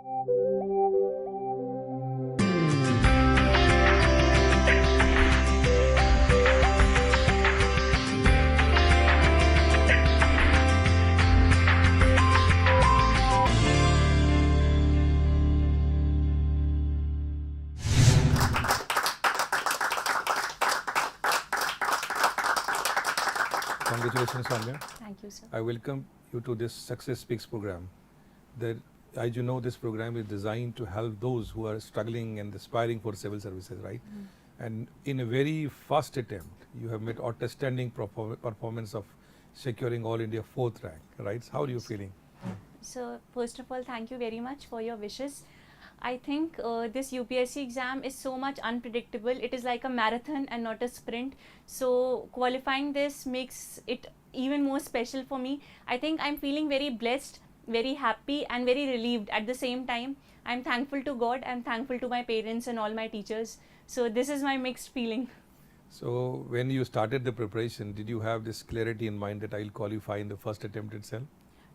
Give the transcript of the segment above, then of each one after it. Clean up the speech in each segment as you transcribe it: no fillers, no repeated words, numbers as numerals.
Congratulations, Soumya. Thank you, sir. I welcome you to this Success Speaks program. That, as you know, this program is designed to help those who are struggling and aspiring for civil services, right? And in a very first attempt, you have made outstanding performance of securing All India 4th rank, right? How are you feeling? So, first of all, thank you very much for your wishes. I think this UPSC exam is so much unpredictable. It is like a marathon and not a sprint. So, qualifying this makes it even more special for me. I think I'm feeling very blessed, very happy, and very relieved at the same time. I'm thankful to God, I'm thankful to my parents and all my teachers. So, this is my mixed feeling. So, when you started the preparation, did you have this clarity in mind that I'll qualify in the first attempt itself?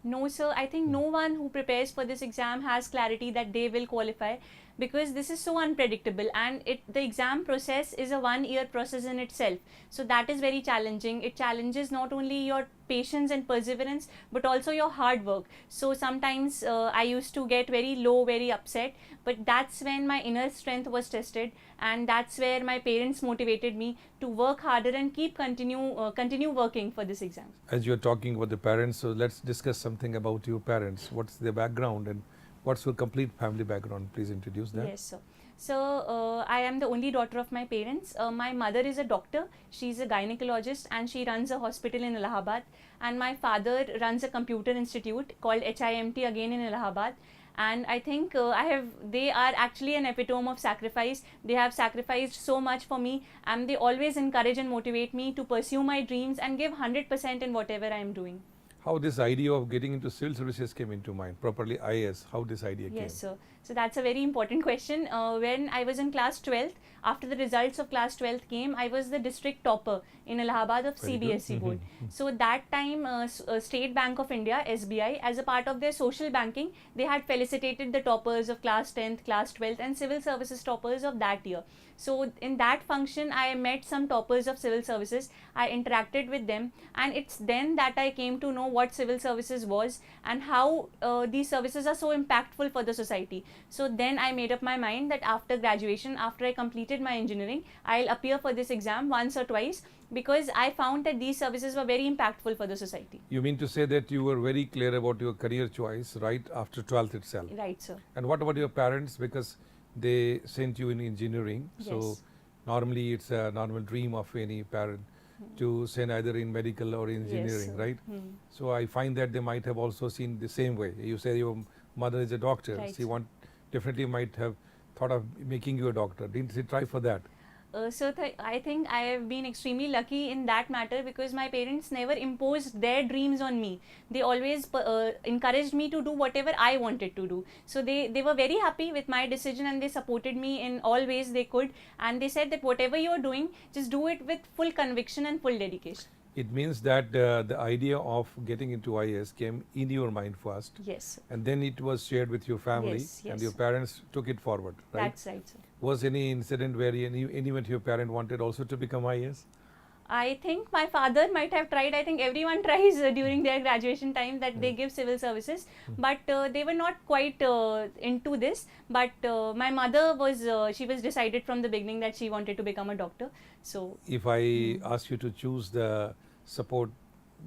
No, sir. I think no one who prepares for this exam has clarity that they will qualify, because this is so unpredictable, and the exam process is a 1 year process in itself. So that is very challenging. It challenges not only your patience and perseverance, but also your hard work. So sometimes I used to get very low, very upset, but that's when my inner strength was tested, and that's where my parents motivated me to work harder and continue working for this exam. As you're talking about the parents, so let's discuss something about your parents. What's their background and what's your complete family background? Please introduce that. Yes, sir. So, I am the only daughter of my parents. My mother is a doctor. She's a gynecologist and she runs a hospital in Allahabad. And my father runs a computer institute called HIMT, again in Allahabad. And I think they are actually an epitome of sacrifice. They have sacrificed so much for me, and they always encourage and motivate me to pursue my dreams and give 100% in whatever I am doing. How this idea of getting into civil services came into mind, properly IAS, how this idea came? Yes, sir. So that's a very important question. When I was in class 12th, after the results of class 12th came, I was the district topper in Allahabad of Very CBSE good. board. So that time, State Bank of India, SBI, as a part of their social banking, they had felicitated the toppers of class 10th, class 12th and civil services toppers of that year. So in that function, I met some toppers of civil services. I interacted with them, and it's then that I came to know what civil services was and how these services are so impactful for the society. So then I made up my mind that after graduation, after I completed my engineering, I'll appear for this exam once or twice, because I found that these services were very impactful for the society. You mean to say that you were very clear about your career choice right after 12th itself? Right, sir. And what about your parents? Because they sent you in engineering. Yes. So normally it's a normal dream of any parent to send either in medical or engineering, Yes, right? Hmm. So I find that they might have also seen the same way. You say your mother is a doctor. Right. She definitely might have thought of making you a doctor. Didn't she try for that? I think I have been extremely lucky in that matter, because my parents never imposed their dreams on me. They always encouraged me to do whatever I wanted to do. So they were very happy with my decision, and they supported me in all ways they could. And they said that whatever you are doing, just do it with full conviction and full dedication. It means that the idea of getting into IAS came in your mind first. Yes. And then it was shared with your family. Yes, And yes. your parents took it forward, right? That's right, sir. Was any incident where anyone your parent wanted also to become IAS? I think my father might have tried. I think everyone tries during their graduation time that they give civil services, but they were not quite into this. But my mother she was decided from the beginning that she wanted to become a doctor. So If I ask you to choose the support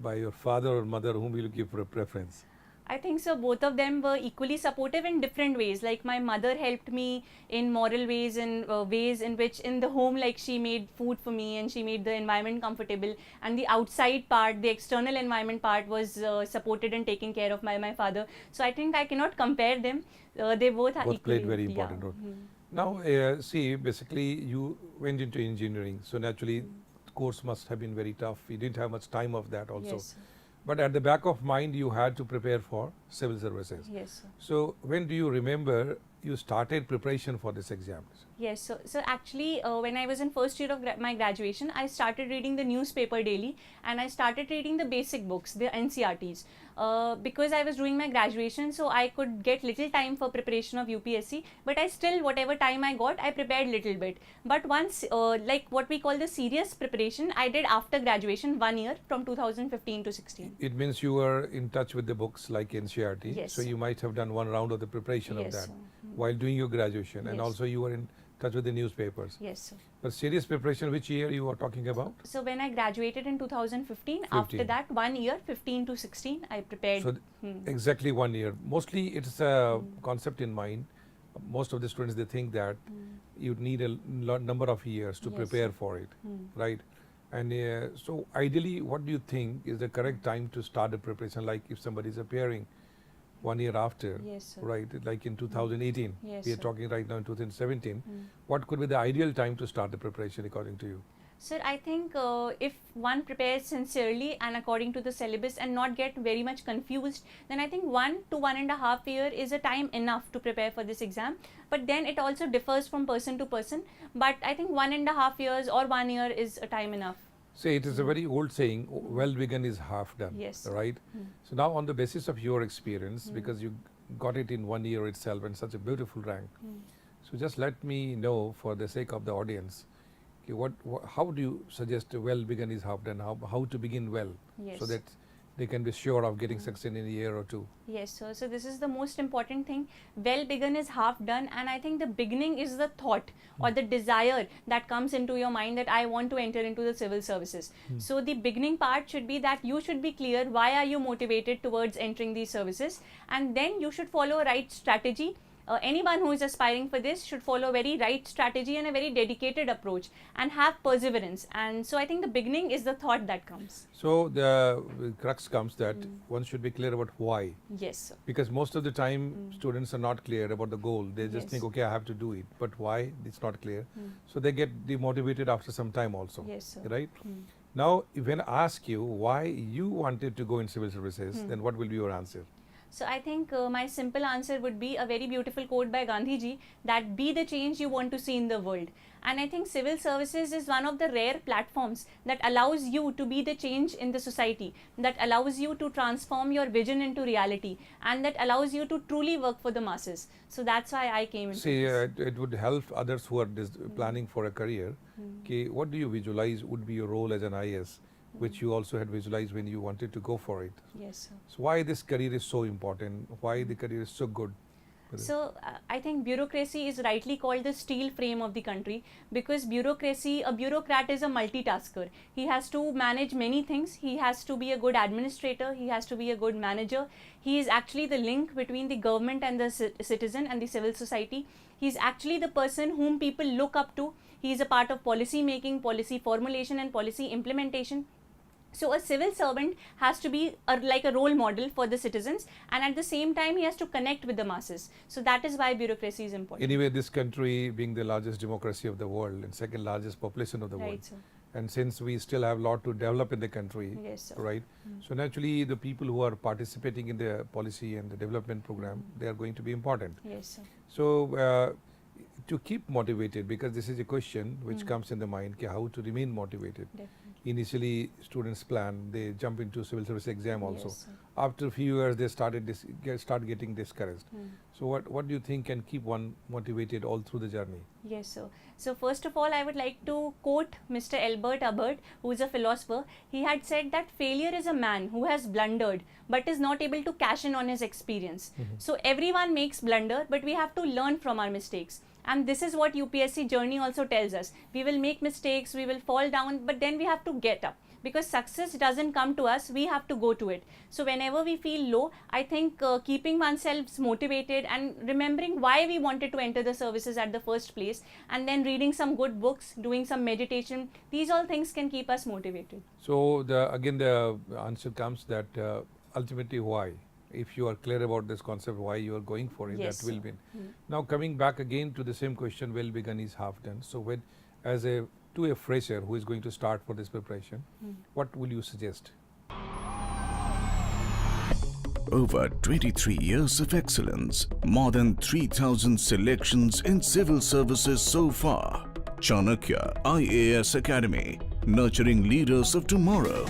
by your father or mother, whom will you give preference? I think so both of them were equally supportive in different ways. Like my mother helped me in moral ways and ways in which in the home, like she made food for me and she made the environment comfortable, and the outside part, the external environment part was supported and taken care of by my father. So I think I cannot compare them. They both are Both played equally, very important role. Hmm. Now, see, basically you went into engineering, so naturally the course must have been very tough. You didn't have much time of that also. Yes. But at the back of mind, you had to prepare for civil services. Yes, sir. So when do you remember you started preparation for this exam? Yes, so actually when I was in first year of my graduation, I started reading the newspaper daily, and I started reading the basic books, the NCRTs. Because I was doing my graduation, so I could get little time for preparation of UPSC, but I still, whatever time I got, I prepared little bit. But once, like what we call the serious preparation, I did after graduation, 1 year from 2015 to 16. It means you were in touch with the books like NCRT. Yes. So you might have done one round of the preparation of Yes, that sir. while doing your graduation, and Yes. also you were in touch with the newspapers. Yes, sir. But serious preparation, which year you are talking about? So when I graduated in 2015, 15. after that 1 year, 15 to 16, I prepared. So exactly 1 year. Mostly it's a concept in mind. Most of the students, they think that you need a number of years to Yes. prepare for it, right? And so ideally, what do you think is the correct time to start the preparation? Like if somebody is appearing 1 year after, Yes, sir. right? Like in 2018, Yes, we are sir. talking right now in 2017. What could be the ideal time to start the preparation according to you? Sir, I think if one prepares sincerely and according to the syllabus and not get very much confused, then I think 1 to 1.5 year is a time enough to prepare for this exam. But then it also differs from person to person. But I think 1.5 years or 1 year is a time enough. Say it is a very old saying, well begun is half done, Yes. right? So now on the basis of your experience, because you got it in 1 year itself and such a beautiful rank, so just let me know for the sake of the audience, okay, how do you suggest well begun is half done, how to begin well, Yes. so that they can be sure of getting success in a year or two? Yes, sir. So this is the most important thing. Well begun is half done, and I think the beginning is the thought or the desire that comes into your mind that I want to enter into the civil services. So the beginning part should be that you should be clear why are you motivated towards entering these services, and then you should follow a right strategy. Anyone who is aspiring for this should follow a very right strategy and a very dedicated approach and have perseverance. And so I think the beginning is the thought that comes. So the crux comes that one should be clear about why. Yes, sir. Because most of the time students are not clear about the goal. They just Yes. think, okay, I have to do it, but why? It's not clear. So they get demotivated after some time also, Yes, sir. right? Now, when I ask you why you wanted to go in civil services, then what will be your answer? So I think my simple answer would be a very beautiful quote by Gandhi ji, that be the change you want to see in the world. And I think civil services is one of the rare platforms that allows you to be the change in the society, that allows you to transform your vision into reality, and that allows you to truly work for the masses. So that's why I came into See, this. it would help others who are planning for a career. Okay, what do you visualize would be your role as an IAS, which you also had visualized when you wanted to go for it? Yes, sir. So why this career is so important? Why the career is so good? So I think bureaucracy is rightly called the steel frame of the country, because a bureaucrat is a multitasker. He has to manage many things. He has to be a good administrator. He has to be a good manager. He is actually the link between the government and the citizen and the civil society. He is actually the person whom people look up to. He is a part of policy making, policy formulation and policy implementation. So a civil servant has to be like a role model for the citizens, and at the same time he has to connect with the masses. So that is why bureaucracy is important. Anyway, this country being the largest democracy of the world and second largest population of the world, Right, sir. and since we still have a lot to develop in the country, Yes, sir. right? So naturally, the people who are participating in the policy and the development program, they are going to be important. Yes, sir. So to keep motivated, because this is a question which comes in the mind, how to remain motivated. Definitely. Initially, students plan, they jump into civil service exam also. Yes, sir. After a few years, they start getting discouraged. So what do you think can keep one motivated all through the journey? Yes, sir. So first of all, I would like to quote Mr. Albert Hubbard, who is a philosopher. He had said that failure is a man who has blundered but is not able to cash in on his experience. So everyone makes blunder, but we have to learn from our mistakes. And this is what UPSC journey also tells us. We will make mistakes, we will fall down, but then we have to get up. Because success doesn't come to us, we have to go to it. So whenever we feel low, I think keeping oneself motivated and remembering why we wanted to enter the services at the first place, and then reading some good books, doing some meditation, these all things can keep us motivated. So again the answer comes that ultimately why. If you are clear about this concept, why you are going for it, Yes, that will sir. win. Now coming back again to the same question, well begun is half done. So when, to a fresher who is going to start for this preparation, what will you suggest? Over 23 years of excellence, more than 3,000 selections in civil services so far. Chanakya IAS Academy, nurturing leaders of tomorrow.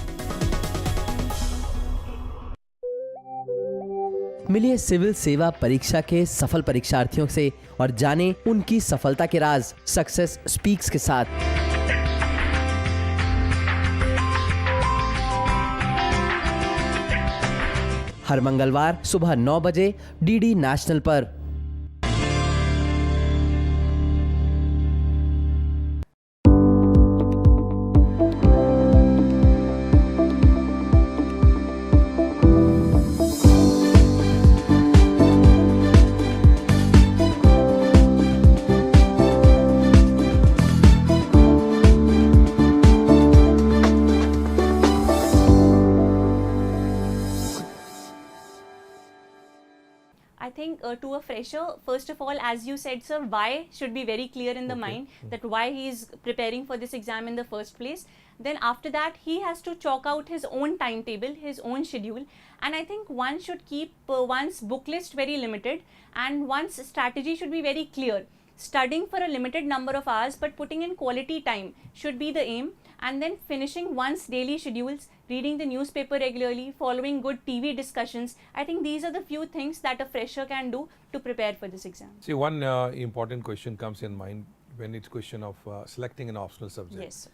मिलिए civil सेवा परीक्षा के सफल परीक्षार्थियों से और जानें उनकी सफलता के राज सक्सेस स्पीक्स के साथ। हर मंगलवार सुबह 9 बजे डीडी नेशनल पर। I think to a fresher, first of all, as you said, sir, why should be very clear in the mind, that why he is preparing for this exam in the first place. Then after that, he has to chalk out his own timetable, his own schedule. And I think one should keep one's book list very limited, and one's strategy should be very clear. Studying for a limited number of hours but putting in quality time should be the aim, and then finishing one's daily schedules, reading the newspaper regularly, following good TV discussions. I think these are the few things that a fresher can do to prepare for this exam. See, one important question comes in mind when it's question of selecting an optional subject. Yes, sir.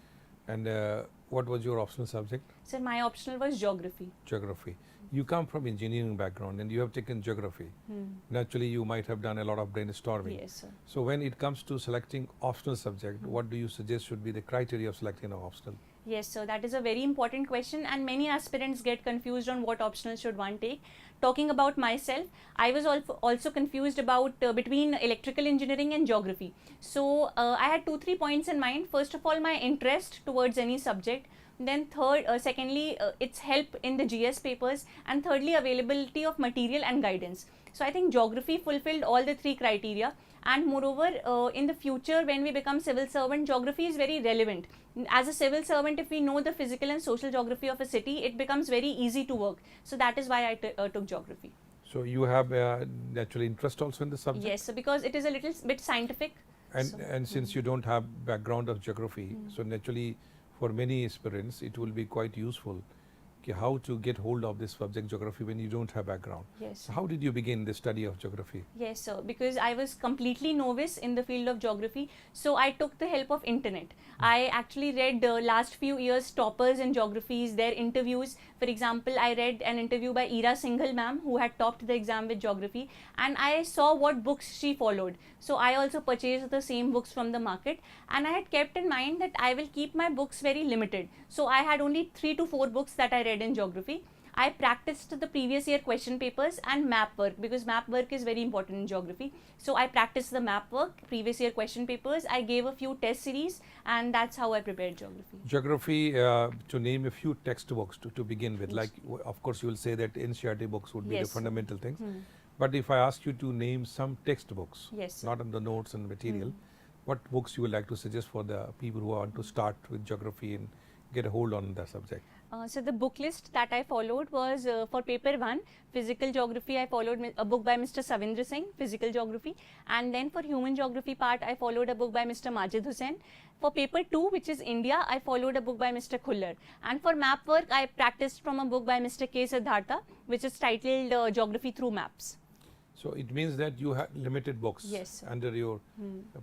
And what was your optional subject? Sir, my optional was geography. Geography. You come from engineering background and you have taken geography. Naturally, you might have done a lot of brainstorming. Yes, sir. So when it comes to selecting optional subject, what do you suggest should be the criteria of selecting an optional? Yes, sir. That is a very important question, and many aspirants get confused on what optional should one take. Talking about myself, I was also confused about between electrical engineering and geography. So I had 2-3 points in mind. First of all, my interest towards any subject. Then secondly, its help in the GS papers, and thirdly, availability of material and guidance. So I think geography fulfilled all the 3 criteria, and moreover, in the future when we become civil servant, geography is very relevant. As a civil servant, if we know the physical and social geography of a city, it becomes very easy to work. So that is why I took geography. So you have natural interest also in the subject? Yes, so because it is a little bit scientific. And since you don't have background of geography, so naturally for many aspirants it will be quite useful how to get hold of this subject geography when you don't have background. Yes. So how did you begin the study of geography? Yes, sir. Because I was completely novice in the field of geography, so I took the help of internet. I actually read last few years toppers in geographies, their interviews. For example, I read an interview by Ira Singhal ma'am, who had topped the exam with geography, and I saw what books she followed. So I also purchased the same books from the market, and I had kept in mind that I will keep my books very limited. So I had only 3 to 4 books that I read in geography. I practiced the previous year question papers and map work, because map work is very important in geography. So I practiced the map work, previous year question papers. I gave a few test series, and that's how I prepared geography. Geography, to name a few textbooks to begin with, like of course you will say that NCERT books would be the fundamental things. But if I ask you to name some textbooks, Yes, not on the notes and material, what books you would like to suggest for the people who want to start with geography and get a hold on the subject? So the book list that I followed was for paper 1, physical geography, I followed a book by Mr. Savindra Singh, physical geography, and then for human geography part, I followed a book by Mr. Majid Hussain. For paper 2, which is India, I followed a book by Mr. Khullar. And for map work, I practiced from a book by Mr. K. Siddhartha, which is titled Geography Through Maps. So it means that you had limited books Yes, sir. under your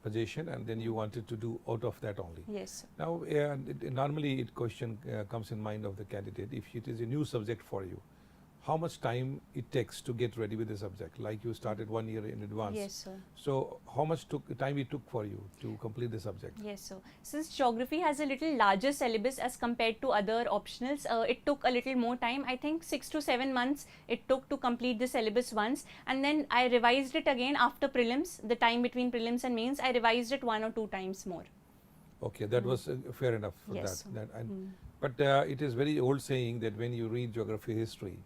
possession, and then you wanted to do out of that only. Yes, sir. Now, normally it question comes in mind of the candidate, if it is a new subject for you, how much time it takes to get ready with the subject? Like you started 1 year in advance. Yes, sir. So how much time it took for you to complete the subject? Yes, sir. Since geography has a little larger syllabus as compared to other optionals, it took a little more time. I think 6 to 7 months it took to complete the syllabus once, and then I revised it again after prelims. The time between prelims and mains, I revised it 1 or 2 times more. Okay, that was fair enough for Yes, that. But it is very old saying that when you read geography history,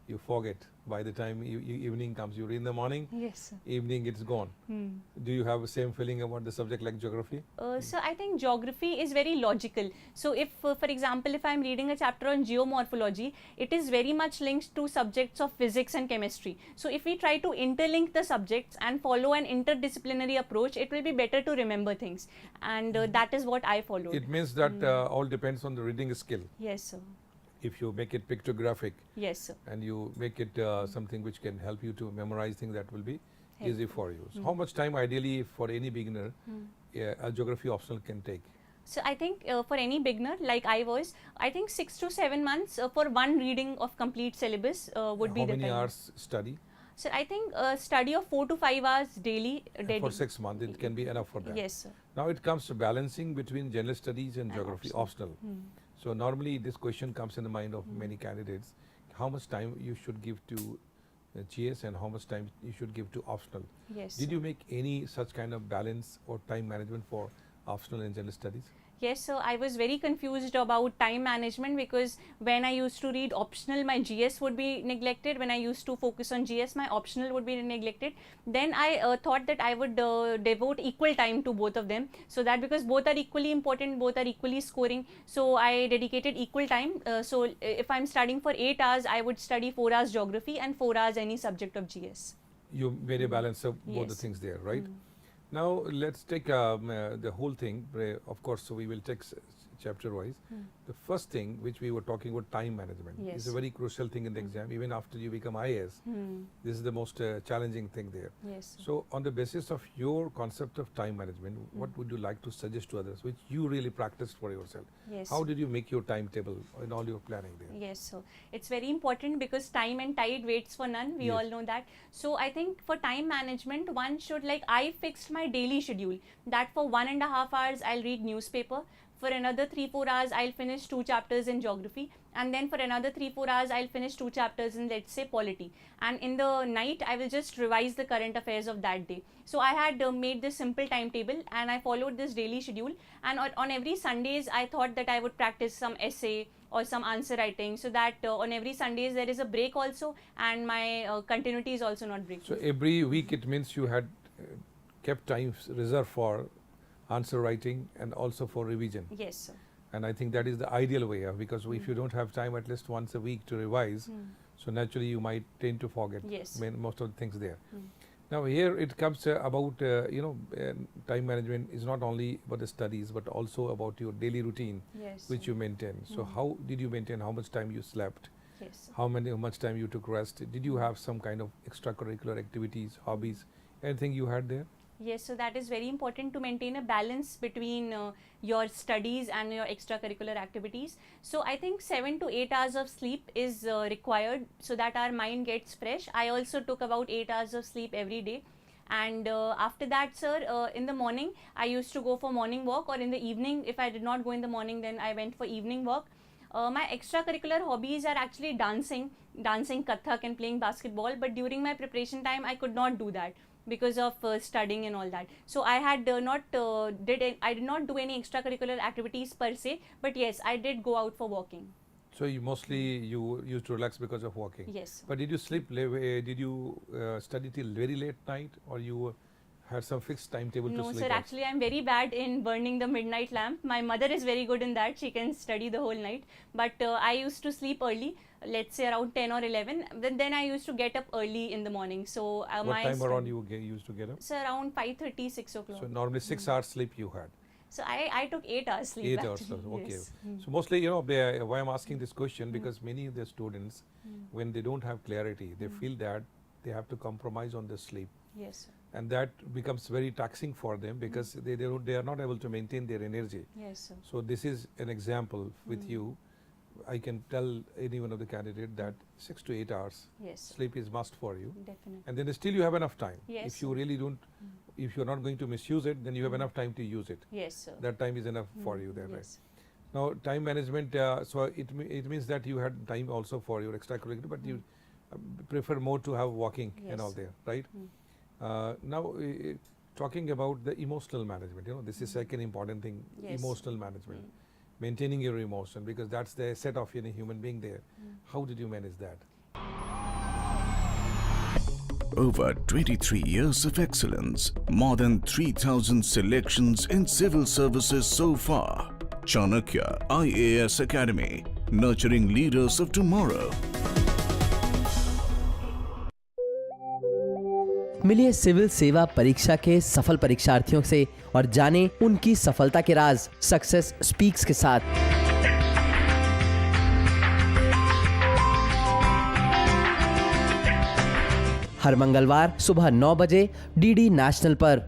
you forget. By the time evening comes, you read in the morning, Yes, sir. evening it's gone. Do you have the same feeling about the subject like geography? So I think geography is very logical. So if, for example, if I'm reading a chapter on geomorphology, it is very much linked to subjects of physics and chemistry. So if we try to interlink the subjects and follow an interdisciplinary approach, it will be better to remember things. And that is what I followed. It means that all depends on the reading skill. Yes, sir. If you make it pictographic Yes, sir. and you make it something which can help you to memorize things, that will be Helpful. easy for you. So how much time ideally for any beginner a geography optional can take? So I think for any beginner like I was, I think 6 to 7 months for one reading of complete syllabus would be How the many time. hours study? So I think study of 4 to 5 hours daily. For 6 months it can be enough for that. Yes, sir. Now it comes to balancing between general studies and geography optional. So normally this question comes in the mind of many candidates, how much time you should give to GS and how much time you should give to optional. Yes. Did you make any such kind of balance or time management for optional and general studies? Yes, so I was very confused about time management because when I used to read optional, my GS would be neglected. When I used to focus on GS, my optional would be neglected. Then I thought that I would devote equal time to both of them. So that because both are equally important, both are equally scoring. So I dedicated equal time. So if I'm studying for 8 hours, I would study 4 hours geography and 4 hours any subject of GS. You made a balance of both the Yes. things there, right? Now let's take the whole thing. Of course, so we will take chapter wise. The first thing which we were talking about, time management, is Yes. a very crucial thing in the exam. Even after you become IAS, this is the most challenging thing there. Yes. So on the basis of your concept of time management, what would you like to suggest to others, which you really practiced for yourself? Yes. How did you make your timetable in all your planning there? Yes, so it's very important because time and tide waits for none. We Yes. all know that. So I think for time management, one should, like, I fixed my daily schedule that for 1.5 hours I'll read newspaper. For another 3-4 hours, I'll finish 2 chapters in geography, and then for another 3-4 hours, I'll finish 2 chapters in, let's say, polity. And in the night, I will just revise the current affairs of that day. So I had made this simple timetable, and I followed this daily schedule. And on every Sundays, I thought that I would practice some essay or some answer writing, so that on every Sundays there is a break also, and my continuity is also not breaking. So every week it means you had kept time reserved for answer writing and also for revision. Yes, sir. And I think that is the ideal way of, because if you don't have time at least once a week to revise, so naturally you might tend to forget Yes. most of the things there. Now here it comes about time management is not only about the studies but also about your daily routine Yes. which you maintain. So how did you maintain how much time you slept? Yes. How much time you took rest? Did you have some kind of extracurricular activities, hobbies, anything you had there? Yes, so that is very important to maintain a balance between your studies and your extracurricular activities. So I think 7 to 8 hours of sleep is required so that our mind gets fresh. I also took about 8 hours of sleep every day. And after that, sir, in the morning, I used to go for morning walk, or in the evening, if I did not go in the morning, then I went for evening walk. My extracurricular hobbies are actually dancing Kathak and playing basketball, but during my preparation time, I could not do that because of studying and all that. So I had I did not do any extracurricular activities per se, but yes, I did go out for walking. So you mostly you used to relax because of walking. Yes. But did you sleep? Did you study till very late night, or you had some fixed timetable to No, sleep? sir, also? actually I'm very bad in burning the midnight lamp. My mother is very good in that. She can study the whole night. But I used to sleep early, let's say around 10 or 11. Then I used to get up early in the morning. So What time around you used to get up? So around 5:30, 6 o'clock. So normally 6 hours sleep you had. So I took 8 hours sleep. 8 hours, actually. okay. Yes. So mostly, why I'm asking this question, because many of the students, when they don't have clarity, they feel that they have to compromise on the sleep. Yes, sir. And that becomes very taxing for them because they are not able to maintain their energy. Yes, sir. So this is an example with you. I can tell any one of the candidate that 6 to 8 hours Yes, sir. sleep is must for you. Definitely. And then still you have enough time. Yes, If you sir. really don't, if you're not going to misuse it, then you have enough time to use it. Yes, sir. That time is enough for you there, right? Yes. Now time management, so it means that you had time also for your extracurricular, but you prefer more to have walking and all Yes. there, right? Now talking about the emotional management, this is second important thing, Yes. emotional management, maintaining your emotion, because that's the set of any human being there. How did you manage that? Over 23 years of excellence, more than 3,000 selections in civil services so far. Chanakya IAS Academy, nurturing leaders of tomorrow. मिलिए civil सेवा परीक्षा के सफल परीक्षार्थियों से और जानें उनकी सफलता के राज सक्सेस स्पीक्स के साथ। हर मंगलवार सुबह 9 बजे डीडी नेशनल पर।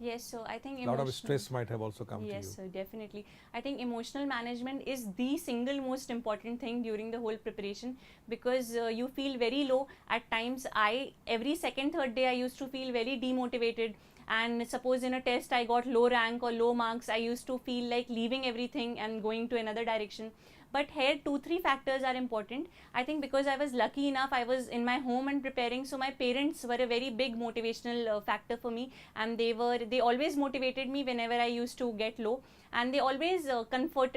Yes, so I think A lot of stress might have also come to you. Yes, sir, definitely. I think emotional management is the single most important thing during the whole preparation, because you feel very low at times. Every second, third day, I used to feel very demotivated. And suppose in a test I got low rank or low marks, I used to feel like leaving everything and going to another direction. But here 2-3 factors are important. I think because I was lucky enough, I was in my home and preparing, so my parents were a very big motivational factor for me, and they always motivated me whenever I used to get low, and they always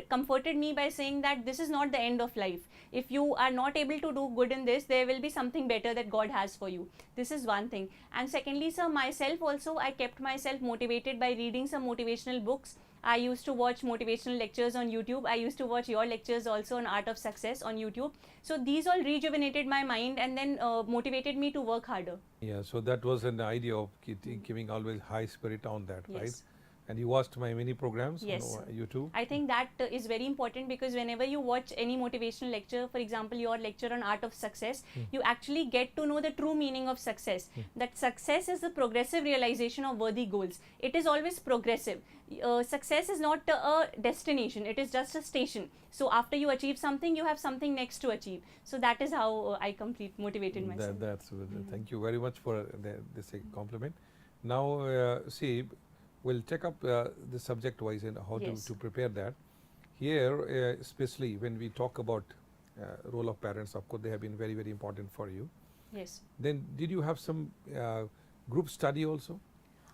comforted me by saying that this is not the end of life. If you are not able to do good in this, there will be something better that God has for you. This is one thing. And secondly, sir, myself also, I kept myself motivated by reading some motivational books. I used to watch motivational lectures on YouTube. I used to watch your lectures also on Art of Success on YouTube. So these all rejuvenated my mind and then motivated me to work harder. Yeah, so that was an idea of giving always high spirit on that, Yes. right? And you watched my mini programs Yes, on sir. YouTube? I think that is very important, because whenever you watch any motivational lecture, for example your lecture on Art of Success, you actually get to know the true meaning of success. That success is the progressive realization of worthy goals. It is always progressive. Success is not a destination, it is just a station. So after you achieve something, you have something next to achieve. So that is how I motivated myself. That's thank you very much for this compliment. Now see, we'll check up the subject wise and how Yes. to prepare that. Here, especially when we talk about role of parents, of course they have been very, very important for you. Yes. Then did you have some group study also?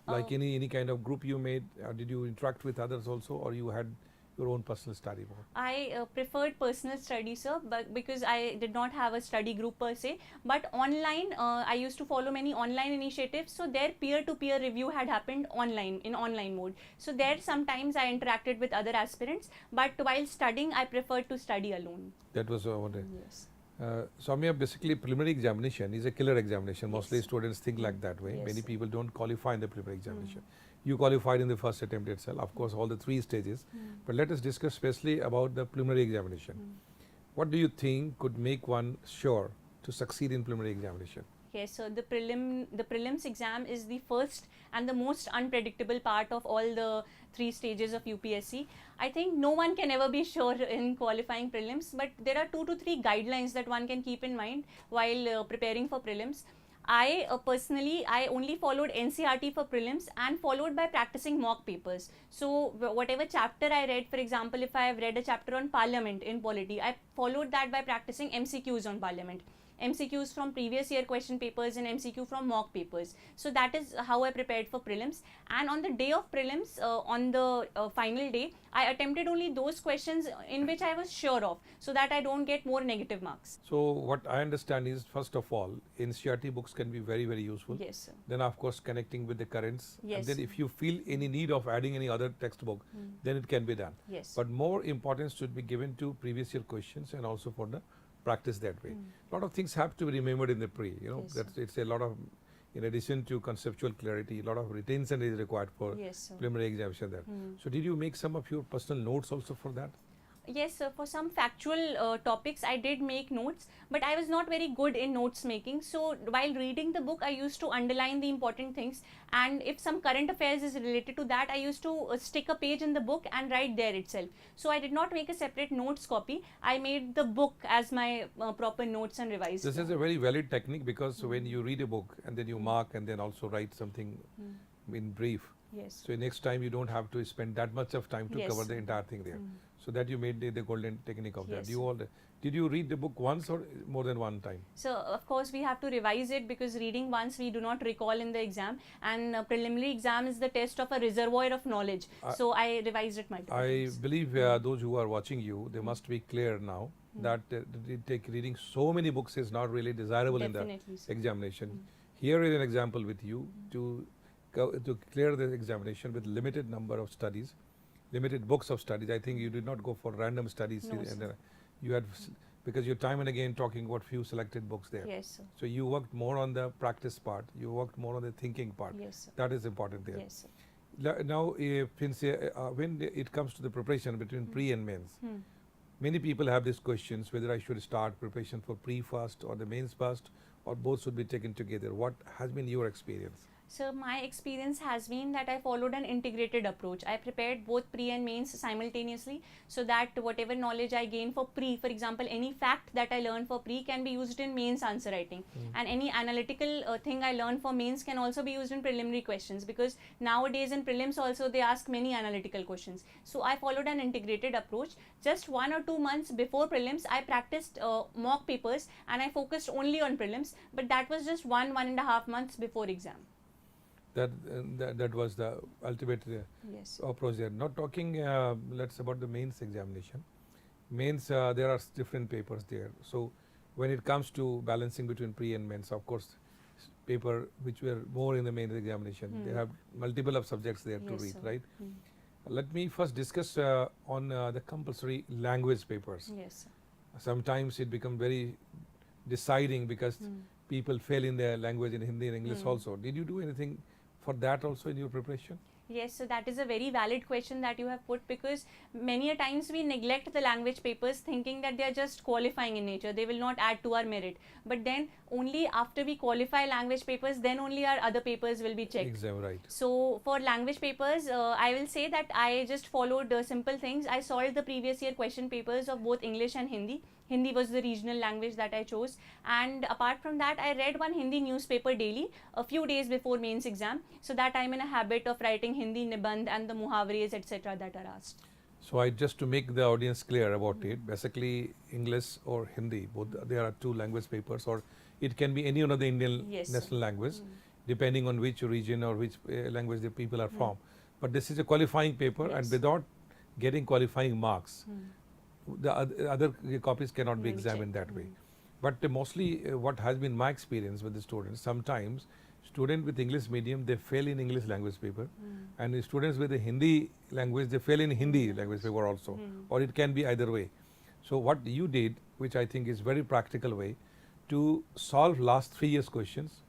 Like any kind of group you made? Did you interact with others also, or you had your own personal study more? I preferred personal study, sir, but because I did not have a study group per se. But online, I used to follow many online initiatives. So their peer-to-peer review had happened online, in online mode. So there sometimes I interacted with other aspirants. But while studying, I preferred to study alone. That was what I. Yes. Soumya, basically preliminary examination is a killer examination. Mostly Yes. students think like that way. Yes, Many sir. people don't qualify in the preliminary examination. You qualified in the first attempt itself, of course all the 3 stages. But let us discuss specially about the preliminary examination. What do you think could make one sure to succeed in preliminary examination? Yes, so the prelims exam is the first and the most unpredictable part of all the 3 stages of UPSC. I think no one can ever be sure in qualifying prelims, but there are 2 to 3 guidelines that one can keep in mind while preparing for prelims. I personally, I only followed NCERT for prelims and followed by practicing mock papers. So whatever chapter I read, for example, if I have read a chapter on parliament in polity, I followed that by practicing MCQs on parliament. MCQs from previous year question papers and MCQ from mock papers. So that is how I prepared for prelims. And on the day of prelims, on the final day, I attempted only those questions in which I was sure of, so that I don't get more negative marks. So what I understand is, first of all, NCERT books can be very, very useful. Yes, sir. Then of course connecting with the currents. Yes. And then if you feel any need of adding any other textbook, then it can be done. Yes. But more importance should be given to previous year questions and also for the practice that way. A lot of things have to be remembered in the pre, Yes, that's, it's a lot of, in addition to conceptual clarity, a lot of retention is required for Yes, sir. preliminary examination there. So did you make some of your personal notes also for that? Yes, for some factual topics I did make notes, but I was not very good in notes making. So while reading the book, I used to underline the important things, and if some current affairs is related to that, I used to stick a page in the book and write there itself. So I did not make a separate notes copy. I made the book as my proper notes and revised. This is a very valid technique, because when you read a book and then you mark and then also write something in brief, Yes. so next time you don't have to spend that much of time to Yes. cover the entire thing there. So that you made the golden technique of that. Yes. Did you read the book once or more than one time? So of course we have to revise it, because reading once we do not recall in the exam, and preliminary exam is the test of a reservoir of knowledge. So I revised it multiple I times. believe those who are watching you, they must be clear now that reading so many books is not really desirable Definitely, in sir. the examination. Here is an example with you to clear the examination with limited number of studies, limited books of studies. I think you did not go for random studies. No, and sir. you had, because you're time and again talking about few selected books there. Yes, sir. So you worked more on the practice part, you worked more on the thinking part. Yes, sir. That is important there. Yes, sir. Now, when it comes to the preparation between pre and mains, many people have these questions whether I should start preparation for pre first or the mains first, or both should be taken together. What has been your experience? So my experience has been that I followed an integrated approach. I prepared both pre and mains simultaneously, so that whatever knowledge I gain for pre, for example, any fact that I learn for pre can be used in mains answer writing, and any analytical thing I learn for mains can also be used in preliminary questions, because nowadays in prelims also they ask many analytical questions. So I followed an integrated approach. Just 1 or 2 months before prelims, I practiced mock papers and I focused only on prelims, but that was just 1.5 months before exam. That was the ultimate Yes. approach there. Not talking, let's about the mains examination. Mains, there are different papers there. So when it comes to balancing between pre and mains, of course, paper which were more in the mains examination, they have multiple of subjects there to Yes, read, sir. right? Let me first discuss on the compulsory language papers. Yes, sir. Sometimes it becomes very deciding, because people fail in their language in Hindi and English also. Did you do anything for that also in your preparation? Yes, so that is a very valid question that you have put, because many a times we neglect the language papers thinking that they are just qualifying in nature, they will not add to our merit. But then only after we qualify language papers, then only our other papers will be checked. Exam, right. So for language papers, I will say that I just followed simple things. I solved the previous year question papers of both English and Hindi. Hindi was the regional language that I chose, and apart from that I read one Hindi newspaper daily a few days before mains exam, so that I'm in a habit of writing Hindi nibandh and the muhavres etc. that are asked. So I just to make the audience clear about it, basically English or Hindi, both there are two language papers, or it can be any one of the Indian Yes, national language, depending on which region or which language the people are from. But this is a qualifying paper, and Yes. without getting qualifying marks, the other copies cannot be Maybe examined checked. that way. But mostly what has been my experience with the students, sometimes student with English medium, they fail in English language paper, and the students with the Hindi language, they fail in Hindi language paper also, or it can be either way. So what you did, which I think is very practical way to solve last 3 years questions,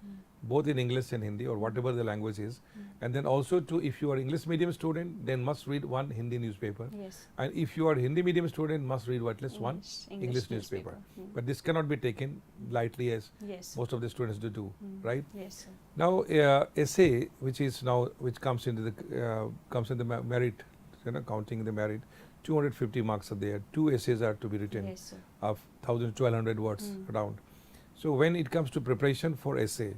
both in English and Hindi or whatever the language is, and then also to, if you are English medium student, then must read one Hindi newspaper, Yes. and if you are Hindi medium student, must read at least one English newspaper. But this cannot be taken lightly, as Yes. most of the students do, right? Yes, sir. Now essay, which is now which comes into the comes in the merit, counting the merit, 250 marks are there. 2 essays are to be written Yes, sir. of 1,000 to 1,200 words around. So when it comes to preparation for essay,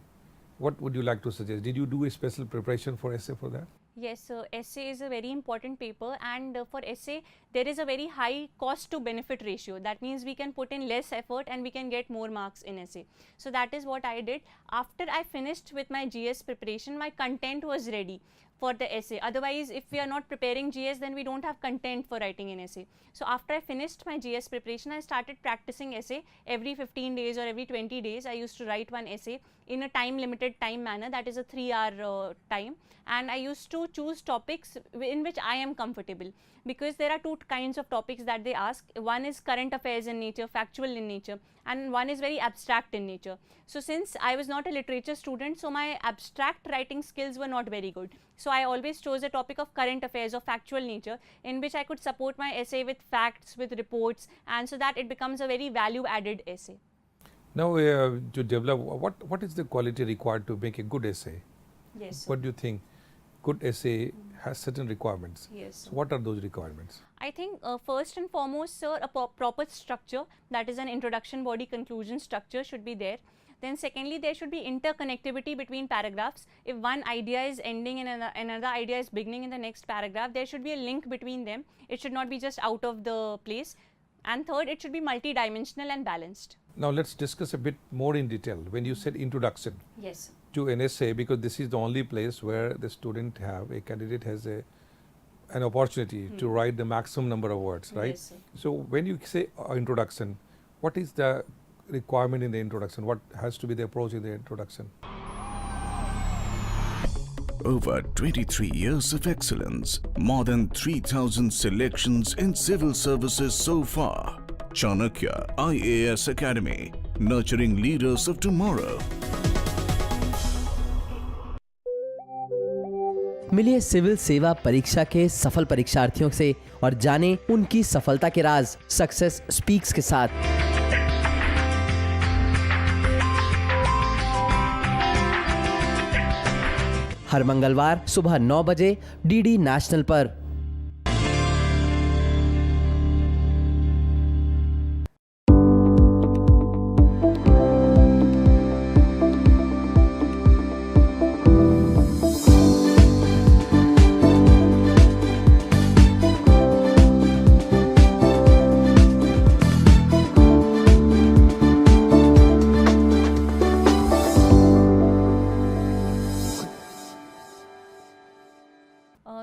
what would you like to suggest? Did you do a special preparation for essay for that? Yes, so essay is a very important paper, and for essay there is a very high cost to benefit ratio. That means we can put in less effort and we can get more marks in essay. So that is what I did. After I finished with my GS preparation, my content was ready for the essay. Otherwise, if we are not preparing GS, then we don't have content for writing an essay. So after I finished my GS preparation, I started practicing essay every 15 days or every 20 days. I used to write one essay. in a time limited time manner, that is a 3-hour time, and I used to choose topics in which I am comfortable, because there are two kinds of topics that they ask. One is current affairs in nature, factual in nature, and one is very abstract in nature. So since I was not a literature student, so my abstract writing skills were not very good. So I always chose a topic of current affairs or factual nature, in which I could support my essay with facts, with reports, and so that it becomes a very value added essay. Now, to develop, what is the quality required to make a good essay? Yes. What do you think? Good essay has certain requirements. Yes. So what are those requirements? I think first and foremost, sir, a proper structure, that is an introduction, body, conclusion structure should be there. Then secondly, there should be interconnectivity between paragraphs. If one idea is ending and another idea is beginning in the next paragraph, there should be a link between them. It should not be just out of the place. And third, it should be multidimensional and balanced. Now let's discuss a bit more in detail. When you said introduction Yes. to an essay, because this is the only place where the candidate has an opportunity to write the maximum number of words, right? Yes, sir. So when you say introduction, what is the requirement in the introduction? What has to be the approach in the introduction? Over 23 years of excellence, more than 3,000 selections in civil services so far. Chanakya IAS Academy, nurturing leaders of tomorrow. मिलिए civil सेवा परीक्षा के सफल परीक्षार्थियों से और जानें उनकी सफलता के राज सक्सेस स्पीक्स के साथ। हर मंगलवार सुबह 9 बजे डीडी नेशनल पर।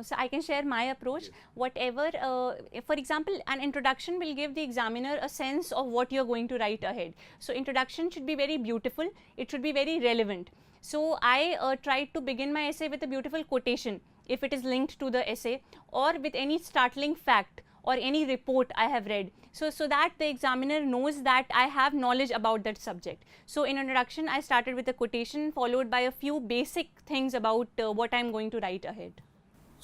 So I can share my approach. Whatever, for example, an introduction will give the examiner a sense of what you're going to write ahead. So introduction should be very beautiful. It should be very relevant. So I tried to begin my essay with a beautiful quotation, if it is linked to the essay, or with any startling fact or any report I have read. So that the examiner knows that I have knowledge about that subject. So in introduction, I started with a quotation followed by a few basic things about what I'm going to write ahead.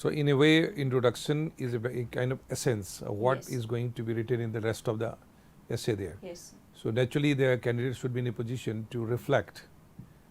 So in a way, introduction is a kind of essence of what Yes. is going to be written in the rest of the essay there. Yes. So naturally, the candidate should be in a position to reflect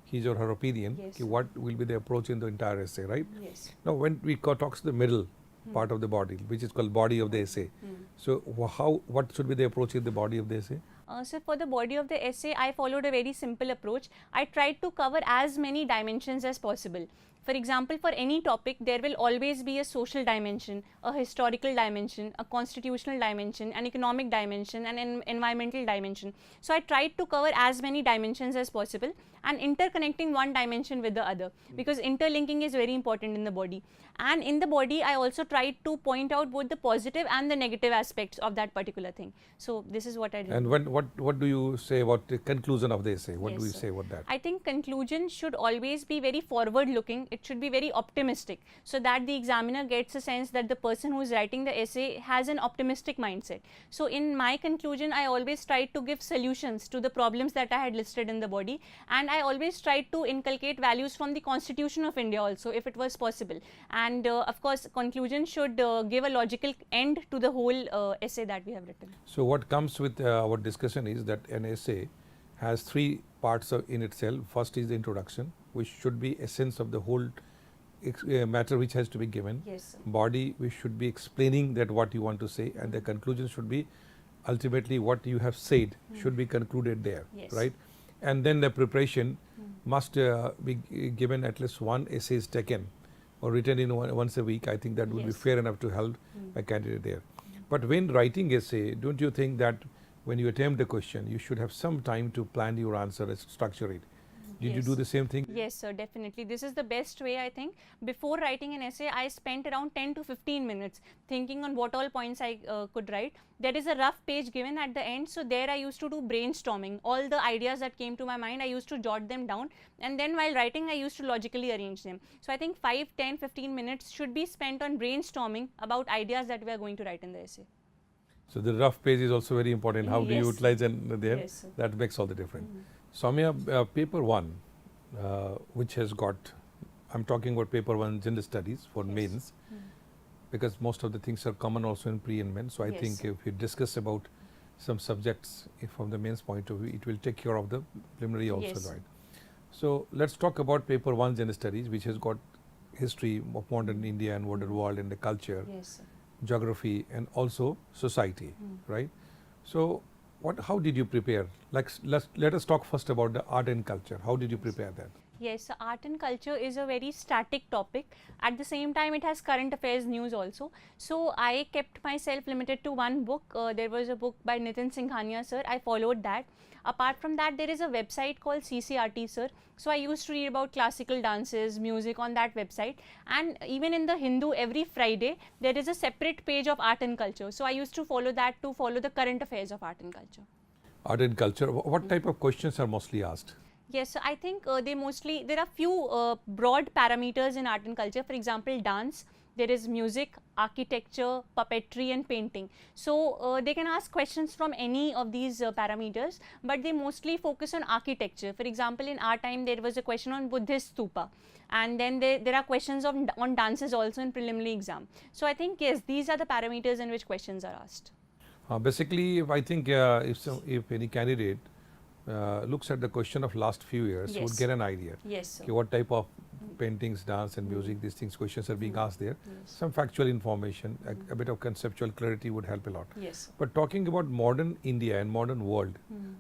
his or her opinion, Yes. what will be the approach in the entire essay, right? Yes. Now, when we talks the middle part of the body, which is called body of the essay. So what should be the approach in the body of the essay? So for the body of the essay, I followed a very simple approach. I tried to cover as many dimensions as possible. For example, for any topic, there will always be a social dimension, a historical dimension, a constitutional dimension, an economic dimension, and an environmental dimension. So I tried to cover as many dimensions as possible and interconnecting one dimension with the other, because interlinking is very important in the body. And in the body, I also tried to point out both the positive and the negative aspects of that particular thing. So this is what I did. And what do you say about the conclusion of the essay? What do Yes, you sir. say about that? I think conclusion should always be very forward looking. It should be very optimistic, so that the examiner gets a sense that the person who is writing the essay has an optimistic mindset. So in my conclusion, I always tried to give solutions to the problems that I had listed in the body, and I always tried to inculcate values from the Constitution of India also, if it was possible. And of course, conclusion should give a logical end to the whole essay that we have written. So what comes with our discussion is that an essay has three parts in itself. First is the introduction, which should be essence of the whole matter which has to be given. Yes, sir. Body, we should be explaining that what you want to say, and the conclusion should be ultimately what you have said should be concluded there, Yes. right? And then the preparation must be given, at least one essay is taken or written in once a week. I think that would be Yes. fair enough to help a candidate there. But when writing essay, don't you think that when you attempt the question, you should have some time to plan your answer and structure it? Did you do the same thing? Yes, sir, definitely. This is the best way, I think. Before writing an essay, I spent around 10 to 15 minutes thinking on what all points I could write. There is a rough page given at the end, so there I used to do brainstorming. All the ideas that came to my mind, I used to jot them down, and then while writing, I used to logically arrange them. So I think 5, 10, 15 minutes should be spent on brainstorming about ideas that we are going to write in the essay. So the rough page is also very important. How do you Yes. utilize and there? Yes, sir. That makes all the difference. Soumya, paper 1, which has got, I'm talking about paper 1 gender studies for mains, because most of the things are common also in pre and men. So I Yes. think if we discuss about some subjects from the mains point of view, it will take care of the preliminary also, Yes. right? So let's talk about paper 1 gender studies, which has got history of modern India and modern world and the culture, Yes, sir. geography, and also society, right? So how did you prepare? Let us talk first about the art and culture. How did you prepare that? Yes, so art and culture is a very static topic. At the same time, it has current affairs news also. So I kept myself limited to one book. There was a book by Nitin Singhania sir. I followed that. Apart from that, there is a website called CCRT sir. So I used to read about classical dances, music on that website. And even in the Hindu, every Friday, there is a separate page of art and culture. So I used to follow that to follow the current affairs of art and culture. Art and culture, what type of questions are mostly asked? Yes, so I think there are few broad parameters in art and culture. For example, dance, there is music, architecture, puppetry and painting. So they can ask questions from any of these parameters, but they mostly focus on architecture. For example, in our time, there was a question on Buddhist stupa. And then there are questions on dances also in preliminary exam. So I think, yes, these are the parameters in which questions are asked. Basically, I think if any candidate looks at the question of last few years, Yes. would get an idea. Yes, sir. Okay, what type of paintings, dance and music, these things, questions are being asked there. Yes. Some factual information, a bit of conceptual clarity would help a lot. Yes, sir. But talking about modern India and modern world,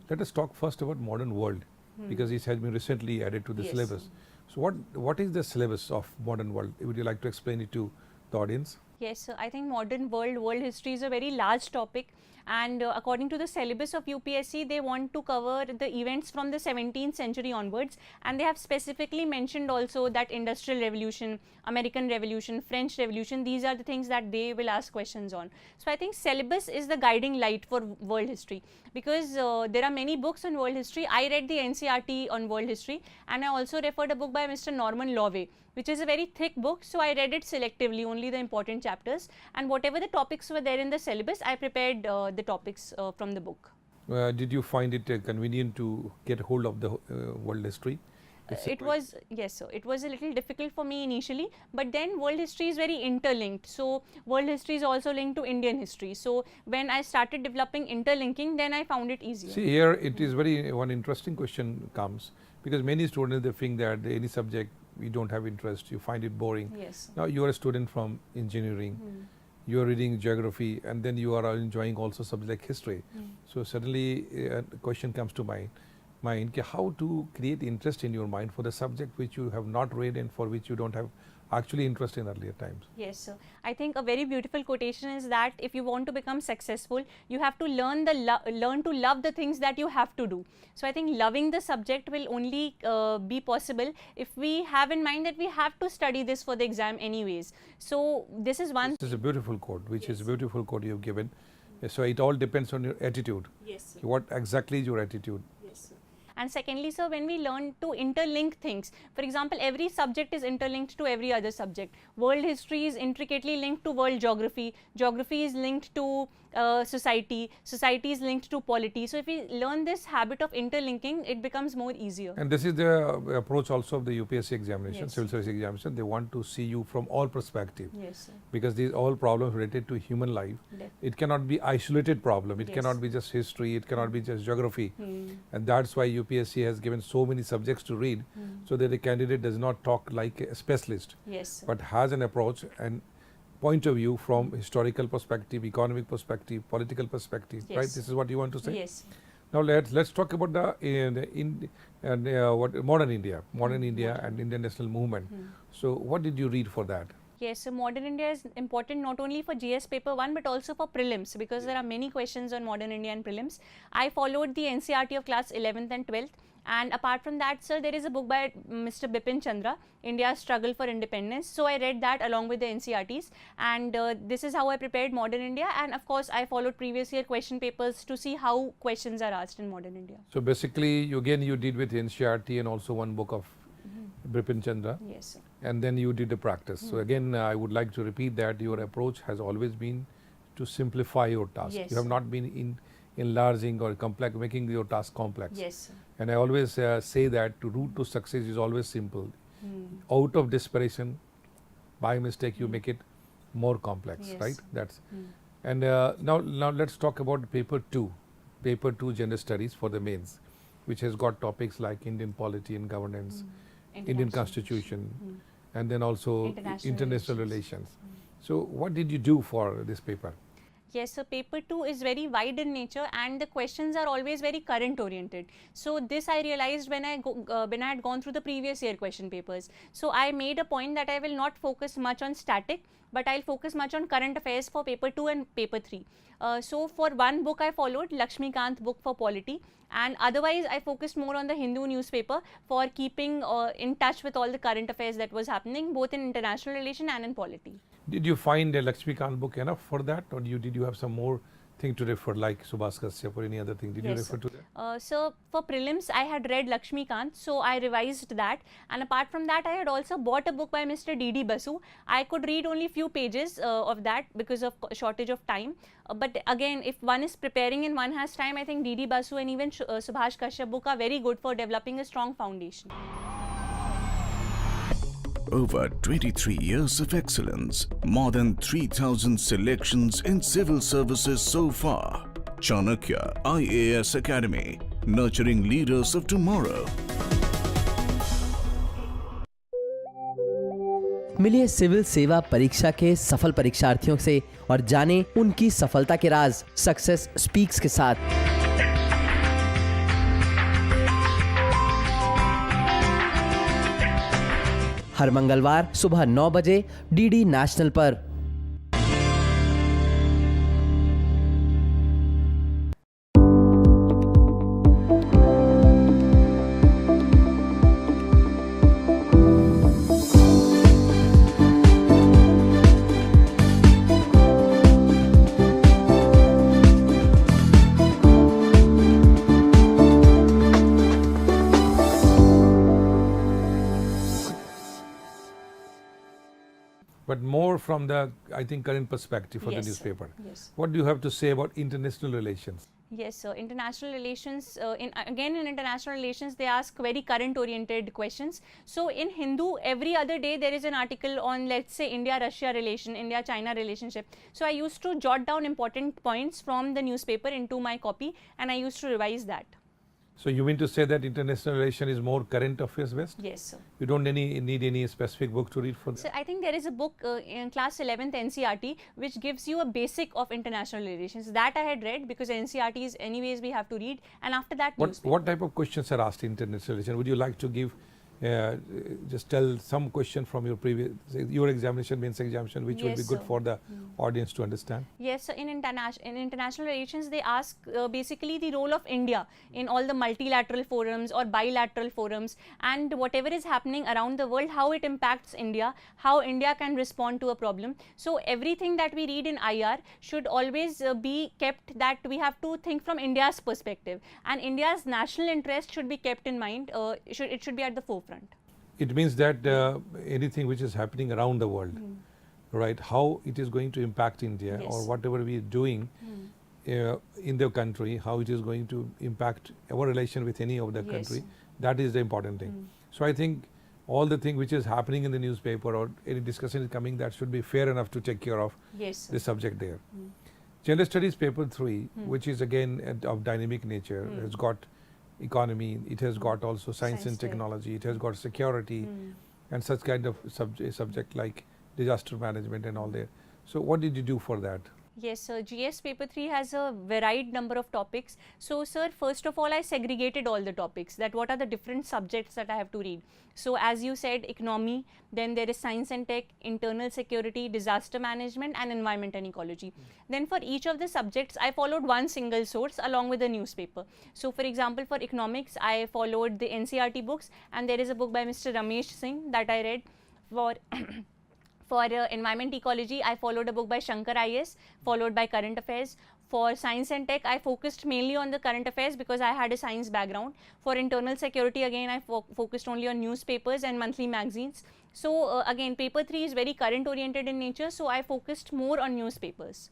let us talk first about modern world, because it has been recently added to the Yes. syllabus. So what is the syllabus of modern world? Would you like to explain it to the audience? Yes, sir. I think modern world history is a very large topic, and according to the syllabus of UPSC, they want to cover the events from the 17th century onwards, and they have specifically mentioned also that Industrial Revolution, American Revolution, French Revolution, these are the things that they will ask questions on. So I think syllabus is the guiding light for world history, because there are many books on world history. I read the NCERT on world history, and I also referred a book by Mr. Norman Lowe, which is a very thick book, so I read it selectively, only the important chapters, and whatever the topics were there in the syllabus, I prepared the topics from the book. Did you find it convenient to get hold of the world history? It was, yes sir, it was a little difficult for me initially, but then world history is very interlinked. So world history is also linked to Indian history. So when I started developing interlinking, then I found it easier. See, here it is one interesting question comes, because many students, they think that any subject we don't have interest, you find it boring. Yes. Now you are a student from engineering, you are reading geography, and then you are enjoying also subjects like history. So suddenly a question comes to mind, how to create interest in your mind for the subject which you have not read and for which you don't have actually interest in earlier times. Yes, sir. I think a very beautiful quotation is that if you want to become successful, you have to learn to love the things that you have to do. So I think loving the subject will only be possible if we have in mind that we have to study this for the exam anyways. So this is one. This is a beautiful quote, which is a beautiful quote you have given. So it all depends on your attitude. Yes, sir. What exactly is your attitude? Yes, sir. And secondly, sir, when we learn to interlink things, for example, every subject is interlinked to every other subject. World history is intricately linked to world geography. Geography is linked to society. Society is linked to polity. So if we learn this habit of interlinking, it becomes more easier. And this is the approach also of the UPSC examination, Yes. civil service examination. They want to see you from all perspective, Yes, sir. because these all problems related to human life. It cannot be isolated problem. It Yes. cannot be just history. It cannot be just geography. Hmm. And that's why UPSC has given so many subjects to read, so that the candidate does not talk like a specialist, Yes, sir. but has an approach and point of view from historical perspective, economic perspective, political perspective. Yes. Right? This is what you want to say. Yes. Now let's talk about modern India and Indian national movement. So what did you read for that? Yes, so modern India is important not only for GS paper 1 but also for prelims, because there are many questions on modern India and prelims. I followed the NCERT of class 11th and 12th. And apart from that, sir, there is a book by Mr. Bipin Chandra, India's Struggle for Independence. So I read that along with the NCRTs, and this is how I prepared Modern India. And of course, I followed previous year question papers to see how questions are asked in Modern India. So basically, you did with NCRT and also one book of Bipin Chandra, Yes, sir. and then you did the practice. So again, I would like to repeat that your approach has always been to simplify your task. Yes. You have not been enlarging or making your task complex. Yes, sir. And I always say that the route to success is always simple. Out of desperation, by mistake, you make it more complex, Yes. right? That's and now let's talk about paper 2, gender studies for the mains, which has got topics like Indian polity and governance, Indian International constitution, and then also International relations. So what did you do for this paper? Yes, so paper 2 is very wide in nature and the questions are always very current oriented. So this I realized when I had gone through the previous year question papers. So I made a point that I will not focus much on static, but I'll focus much on current affairs for paper 2 and paper 3. So for one book I followed Lakshmikant book for polity, and otherwise I focused more on the Hindu newspaper for keeping in touch with all the current affairs that was happening both in international relation and in polity. Did you find a Lakshmikant book enough for that, or did you have some more thing to refer, like Subhas Kashyap or any other thing? Did you Yes, refer sir. to that? So for prelims I had read Lakshmikant, so I revised that, and apart from that I had also bought a book by Mr. D.D. Basu. I could read only few pages of that because of shortage of time, but again if one is preparing and one has time, I think D.D. Basu and even Subhash Kashyap book are very good for developing a strong foundation. Over 23 years of excellence, more than 3,000 selections in civil services so far. Chanakya IAS Academy, nurturing leaders of tomorrow. मिलिए civil सेवा परीक्षा के सफल परीक्षार्थियों से और जानें उनकी सफलता के राज सक्सेस स्पीक्स के साथ। हर मंगलवार सुबह 9 बजे डीडी नेशनल पर। But more from the, I think, current perspective for Yes, the sir. newspaper. Yes. What do you have to say about international relations? Yes, sir. International relations, in international relations, they ask very current oriented questions. So in Hindu, every other day there is an article on, let's say, India-Russia relation, India-China relationship. So I used to jot down important points from the newspaper into my copy and I used to revise that. So you mean to say that international relation is more current affairs based? Yes, sir. You don't need any specific book to read for that? So I think there is a book in class 11th NCRT which gives you a basic of international relations. That I had read because NCRTs anyways we have to read, and after that newspaper. What type of questions are asked in international relation? Would you like to give, just tell some question from your previous, your examination, mains examination, which will Yes, be good sir. for the audience to understand? Yes, so in international relations, they ask basically the role of India in all the multilateral forums or bilateral forums, and whatever is happening around the world, how it impacts India, how India can respond to a problem. So everything that we read in IR should always be kept that we have to think from India's perspective, and India's national interest should be kept in mind. It should be at the forefront. It means that anything which is happening around the world, right, how it is going to impact India, Yes. or whatever we are doing in the country, how it is going to impact our relation with any of the Yes. country, that is the important thing. So I think all the thing which is happening in the newspaper or any discussion is coming, that should be fair enough to take care of Yes, sir. the subject there. Gender Studies paper 3, which is again of dynamic nature, has got economy, it has got also science and Science, right. technology, it has got security and such kind of subject like disaster management and all that. So what did you do for that? Yes, sir. GS paper 3 has a varied number of topics. So, sir, first of all, I segregated all the topics, that what are the different subjects that I have to read. So, as you said, economy, then there is science and tech, internal security, disaster management, and environment and ecology. Then for each of the subjects, I followed one single source along with a newspaper. So, for example, for economics, I followed the NCERT books, and there is a book by Mr. Ramesh Singh that I read. For For environment ecology, I followed a book by Shankar IS, followed by current affairs. For science and tech, I focused mainly on the current affairs because I had a science background. For internal security, again, I focused only on newspapers and monthly magazines. So, again, paper 3 is very current oriented in nature, so I focused more on newspapers.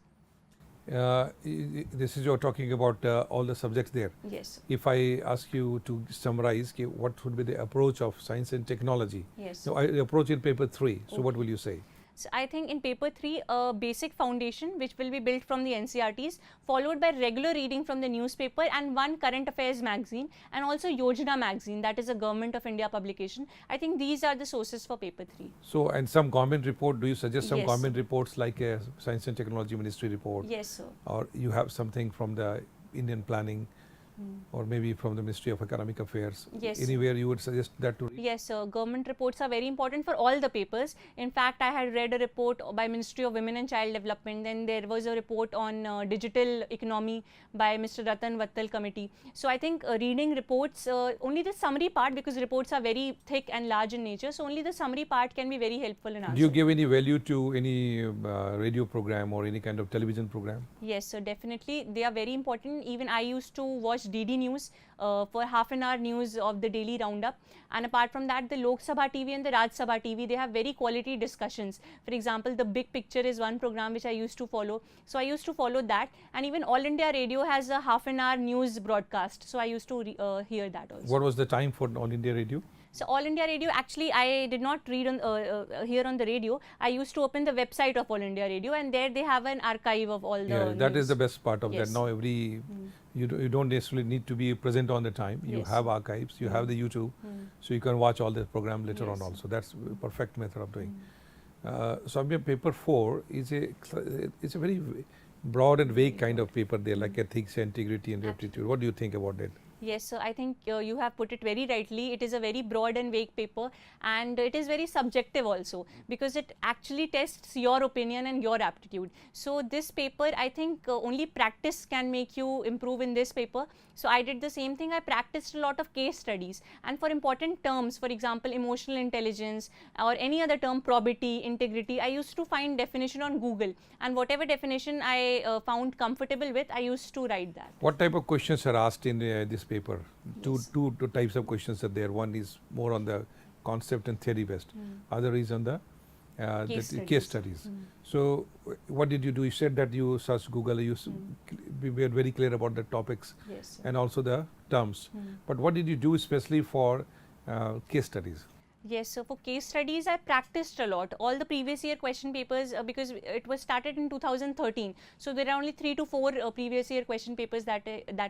This is you're talking about all the subjects there. Yes. If I ask you to summarize what would be the approach of science and technology, Yes. so I approach in paper 3. So what will you say? So, I think in paper 3, a basic foundation which will be built from the NCERTs, followed by regular reading from the newspaper and one current affairs magazine, and also Yojana magazine, that is a Government of India publication. I think these are the sources for paper 3. So, and some government report, do you suggest some Yes. government reports like a Science and Technology Ministry report? Yes, sir. Or you have something from the Indian Planning or maybe from the Ministry of Economic Affairs? Yes. Anywhere you would suggest that to read? Yes, sir. Government reports are very important for all the papers. In fact, I had read a report by Ministry of Women and Child Development. Then there was a report on digital economy by Mr. Ratan Vattal committee. So I think reading reports, only the summary part, because reports are very thick and large in nature. So only the summary part can be very helpful in answering. Do you give any value to any radio program or any kind of television program? Yes, so definitely they are very important. Even I used to watch DD News for half an hour news of the daily roundup, and apart from that, the Lok Sabha TV and the Raj Sabha TV, they have very quality discussions. For example, the Big Picture is one program which I used to follow, so I used to follow that. And even All India Radio has a half an hour news broadcast, so I used to hear that also. What was the time for All India Radio? So All India Radio, actually I did not read on hear on the radio. I used to open the website of All India Radio, and there they have an archive of all the Yeah, that news. is the best part of Yes. that. Now you don't necessarily need to be present on the time. You Yes. have archives, you have the YouTube, so you can watch all the program later on Yes. also. That's a perfect method of doing. So paper 4 is it's a very broad and vague kind of paper there, like ethics, integrity and aptitude. What do you think about that? Yes, so I think you have put it very rightly. It is a very broad and vague paper, and it is very subjective also, because it actually tests your opinion and your aptitude. So this paper, I think only practice can make you improve in this paper. So I did the same thing. I practiced a lot of case studies, and for important terms, for example, emotional intelligence or any other term, probity, integrity, I used to find definition on Google, and whatever definition I found comfortable with, I used to write that. What type of questions are asked in this paper? Yes. Two types of questions are there. One is more on the concept and theory based. Other is on the case studies. So what did you do? You said that you searched Google, you we were very clear about the topics Yes. and also the terms. But what did you do especially for case studies? Yes, so for case studies, I practiced a lot. All the previous year question papers, because it was started in 2013, so there are only 3 to 4 previous year question papers that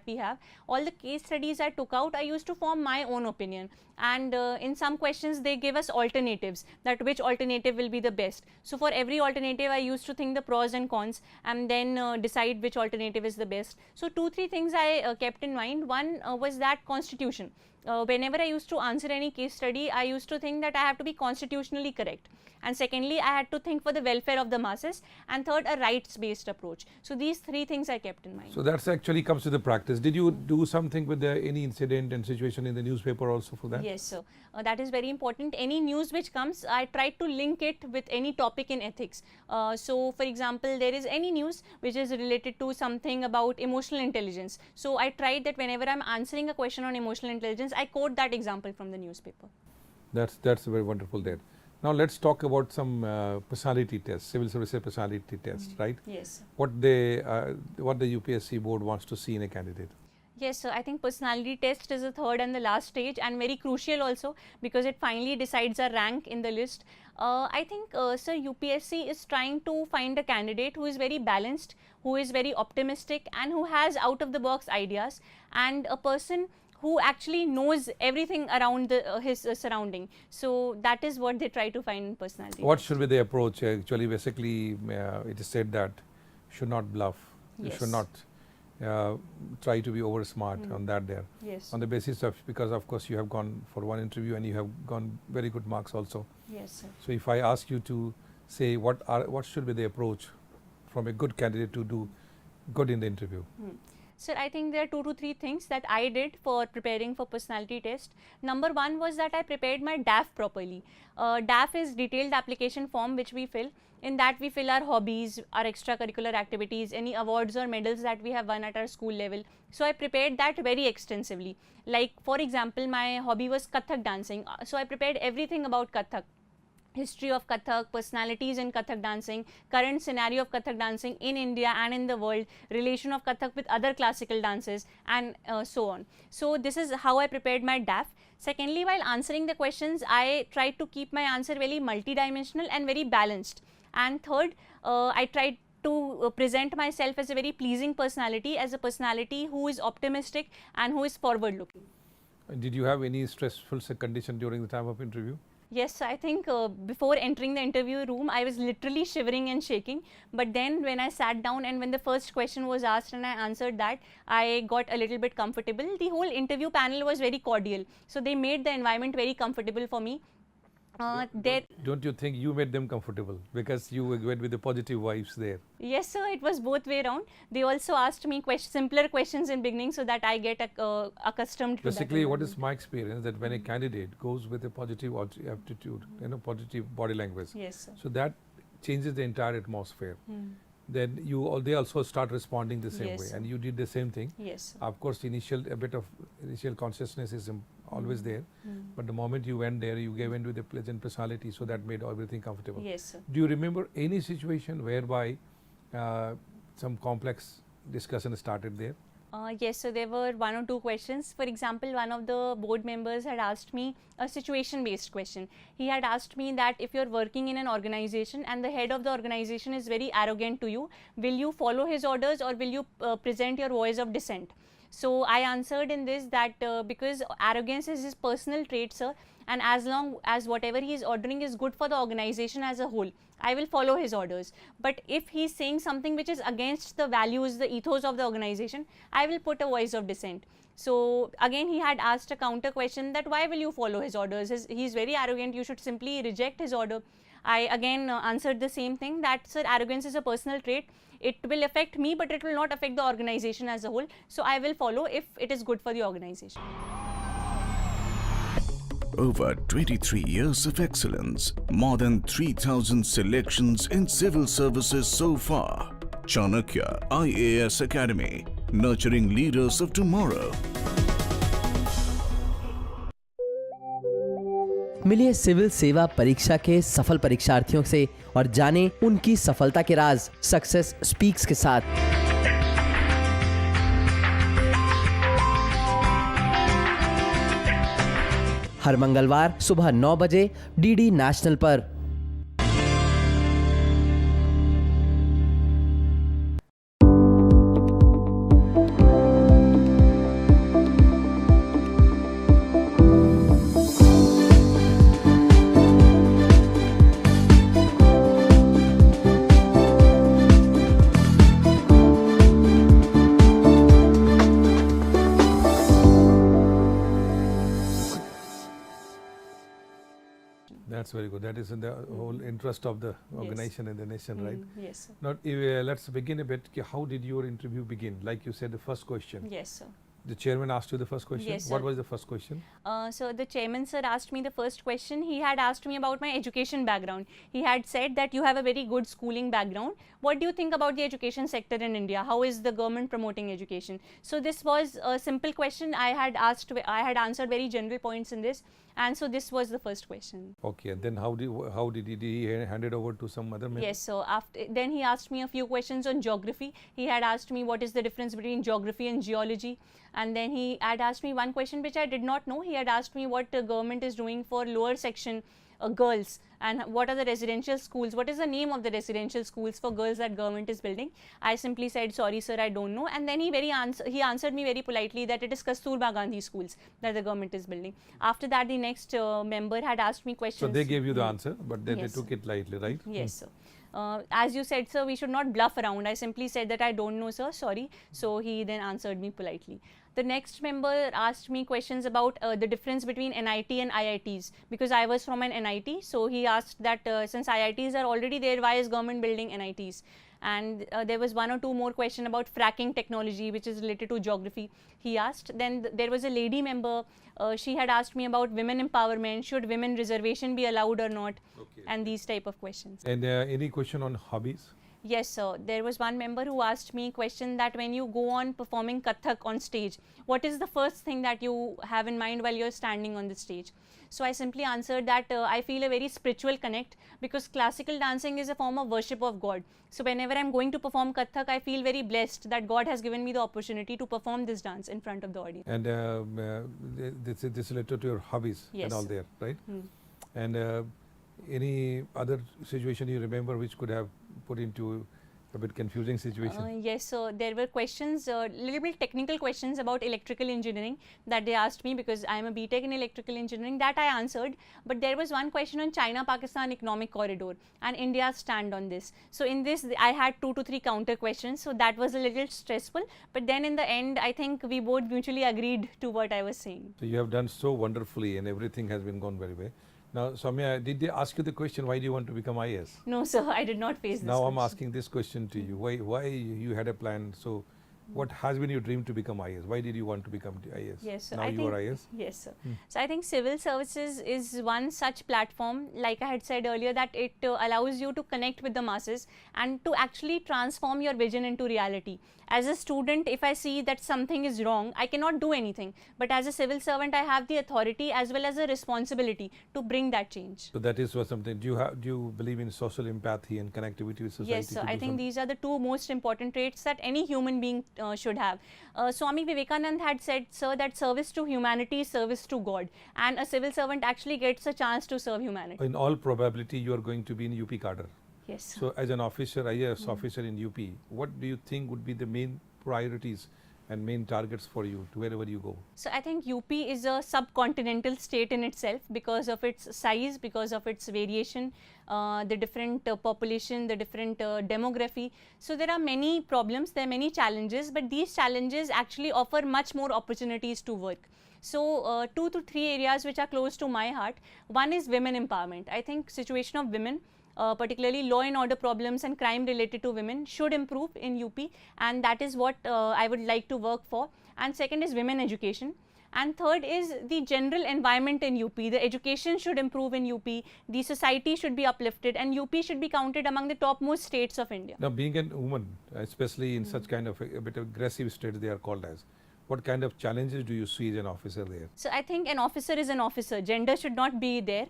we have. All the case studies I took out, I used to form my own opinion, and in some questions they give us alternatives, that which alternative will be the best. So for every alternative, I used to think the pros and cons, and then decide which alternative is the best. So 2-3 things I kept in mind. One was that constitution. Whenever I used to answer any case study, I used to think that I have to be constitutionally correct. And secondly, I had to think for the welfare of the masses. And third, a rights-based approach. So these 3 things I kept in mind. So that's actually comes to the practice. Did you do something with any incident and situation in the newspaper also for that? Yes, sir. That is very important. Any news which comes, I try to link it with any topic in ethics. So, for example, there is any news which is related to something about emotional intelligence. So, I tried that whenever I'm answering a question on emotional intelligence, I quote that example from the newspaper. That's very wonderful there. Now let's talk about some personality tests, civil services personality tests, right? Yes. What the UPSC board wants to see in a candidate. Yes, so I think personality test is the third and the last stage, and very crucial also, because it finally decides a rank in the list. I think, sir, UPSC is trying to find a candidate who is very balanced, who is very optimistic, and who has out of the box ideas, and a person who actually knows everything around his surrounding. So that is what they try to find in personality. What should be the approach? Actually, basically, it is said that should not bluff. You should Yes. not try to be over smart on that there. Yes. On the basis of, because of course you have gone for one interview and you have gone very good marks also. Yes, sir. So if I ask you to say what should be the approach from a good candidate to do good in the interview? Sir, I think there are 2 to 3 things that I did for preparing for personality test. Number 1 was that I prepared my DAF properly. DAF is detailed application form which we fill. In that we fill our hobbies, our extracurricular activities, any awards or medals that we have won at our school level. So I prepared that very extensively. Like for example, my hobby was Kathak dancing. So I prepared everything about Kathak. History of Kathak, personalities in Kathak dancing, current scenario of Kathak dancing in India and in the world, relation of Kathak with other classical dances, and so on. So this is how I prepared my DAF. Secondly, while answering the questions, I tried to keep my answer very multidimensional and very balanced. And third, I tried to present myself as a very pleasing personality, as a personality who is optimistic and who is forward looking. Did you have any stressful condition during the time of interview? Yes, I think before entering the interview room, I was literally shivering and shaking. But then when I sat down and when the first question was asked and I answered that, I got a little bit comfortable. The whole interview panel was very cordial. So they made the environment very comfortable for me. Don't you think you made them comfortable because you went with the positive vibes there? Yes, sir, it was both way around. They also asked me simpler questions in beginning so that I get accustomed to Basically, that. what is my experience that when a candidate goes with a positive aptitude, positive body language, Yes, sir. so that changes the entire atmosphere. Then they also start responding the same Yes, way, sir. and you did the same thing. Yes, sir. Of course, a bit of initial consciousness is always there, but the moment you went there, you gave in with a pleasant personality, so that made everything comfortable. Yes, sir. Do you remember any situation whereby some complex discussion started there? Yes, so there were 1 or 2 questions. For example, one of the board members had asked me a situation-based question. He had asked me that if you're working in an organization and the head of the organization is very arrogant to you, will you follow his orders or will you present your voice of dissent? So I answered in this that because arrogance is his personal trait, sir, and as long as whatever he is ordering is good for the organization as a whole, I will follow his orders. But if he is saying something which is against the values, the ethos of the organization, I will put a voice of dissent. So again, he had asked a counter question that why will you follow his orders? He is very arrogant, you should simply reject his order. I again answered the same thing that, sir, arrogance is a personal trait. It will affect me, but it will not affect the organization as a whole. So I will follow if it is good for the organization. Over 23 years of excellence, more than 3,000 selections in civil services so far. Chanakya IAS Academy, nurturing leaders of tomorrow. मिलिए civil सेवा परीक्षा के सफल परीक्षार्थियों से और जानें उनकी सफलता के राज सक्सेस स्पीक्स के साथ। हर मंगलवार सुबह 9 बजे डीडी नेशनल पर। That's very good. That is in the whole interest of the organization and the nation, right? Yes, sir. Now, let's begin a bit. How did your interview begin? Like you said, the first question. Yes, sir. The chairman asked you the first question. Yes, What sir. was the first question? So the chairman, sir, asked me the first question. He had asked me about my education background. He had said that you have a very good schooling background. What do you think about the education sector in India? How is the government promoting education? So this was a simple question. I had answered very general points in this, and so this was the first question. Okay, and then how did he hand it over to some other member? Yes, so then he asked me a few questions on geography. He had asked me what is the difference between geography and geology, and then he had asked me one question which I did not know. He had asked me what the government is doing for lower section girls, and what are the residential schools, what is the name of the residential schools for girls that government is building. I simply said, sorry sir, I don't know, and then he answered me very politely that it is Kasturba Gandhi schools that the government is building. After that, the next member had asked me questions. So they gave you the answer, but then Yes, they took sir. it lightly, right? Yes, sir. As you said, sir, we should not bluff around. I simply said that I don't know, sir, sorry. So he then answered me politely. The next member asked me questions about the difference between NIT and IITs, because I was from an NIT. So he asked that since IITs are already there, why is government building NITs? And there was one or two more question about fracking technology, which is related to geography, he asked. Then there was a lady member, she had asked me about women empowerment, should women reservation be allowed or not, and these type of questions. And any question on hobbies? Yes, sir. There was one member who asked me a question that when you go on performing Kathak on stage, what is the first thing that you have in mind while you're standing on the stage? So I simply answered that I feel a very spiritual connect, because classical dancing is a form of worship of God. So whenever I'm going to perform Kathak, I feel very blessed that God has given me the opportunity to perform this dance in front of the audience. And this is related to your hobbies Yes. and all there, right? Hmm. And any other situation you remember which could have put into a bit confusing situation? Yes, so there were questions, little bit technical questions about electrical engineering that they asked me, because I am a BTech in electrical engineering. That I answered, but there was one question on China-Pakistan economic corridor and India's stand on this. So in this, I had 2 to 3 counter questions, so that was a little stressful. But then in the end, I think we both mutually agreed to what I was saying. So you have done so wonderfully and everything has been gone very well. Now, Soumya, did they ask you the question, why do you want to become IAS? No, sir, I did not face this Now I'm question. asking this question to you. Why you had a plan? So what has been your dream to become IAS? Why did you want to become the IAS? Yes, sir. Now I you think, are IAS? Yes, sir. So I think civil services is one such platform, like I had said earlier, that it allows you to connect with the masses and to actually transform your vision into reality. As a student, if I see that something is wrong, I cannot do anything. But as a civil servant, I have the authority as well as a responsibility to bring that change. So that is what something. Do you believe in social empathy and connectivity with society? Yes, sir. to I do think something? these are the 2 most important traits that any human being should have. Swami Vivekanand had said, sir, that service to humanity is service to God, and a civil servant actually gets a chance to serve humanity. In all probability, you are going to be in UP cadre. Yes, sir. So as an officer, IAS officer in UP, what do you think would be the main priorities and main targets for you to wherever you go? So I think UP is a subcontinental state in itself because of its size, because of its variation, the different population, the different demography. So there are many problems, there are many challenges, but these challenges actually offer much more opportunities to work. So 2 to 3 areas which are close to my heart. One is women empowerment. I think situation of women, particularly law and order problems and crime related to women, should improve in UP, and that is what I would like to work for. And second is women education. And third is the general environment in UP. The education should improve in UP, the society should be uplifted, and UP should be counted among the topmost states of India. Now, being a woman, especially in such kind of a bit of aggressive states they are called as, what kind of challenges do you see as an officer there? So I think an officer is an officer. Gender should not be there.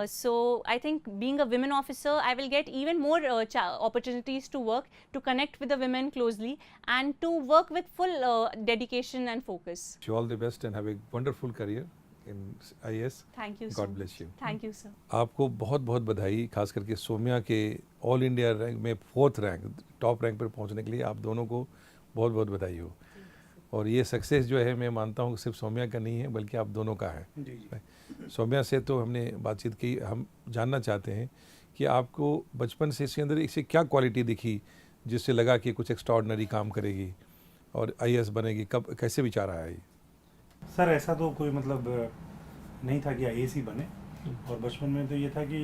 So I think being a women officer, I will get even more opportunities to work, to connect with the women closely, and to work with full dedication and focus. Wish you all the best and have a wonderful career in IAS. Thank you, sir. God bless you. Thank you, sir. आपको बहुत बहुत बधाई, खास करके सोम्या के all India rank में 4th rank, top rank पर पहुंचने के लिए आप दोनों को बहुत बहुत बधाई हो। और ये सक्सेस जो है मैं मानता हूँ सिर्फ सौम्या का नहीं है बल्कि आप दोनों का है। सौम्या से तो हमने बातचीत की, हम जानना चाहते हैं कि आपको बचपन से इसके अंदर इसे क्या क्वालिटी दिखी जिससे लगा कि कुछ एक्स्ट्राऑर्डिनरी काम करेगी और IAS बनेगी, कब कैसे विचार आया ये? सर ऐसा तो कोई मतलब नहीं था कि IAS ही बने, और बचपन में तो ये था कि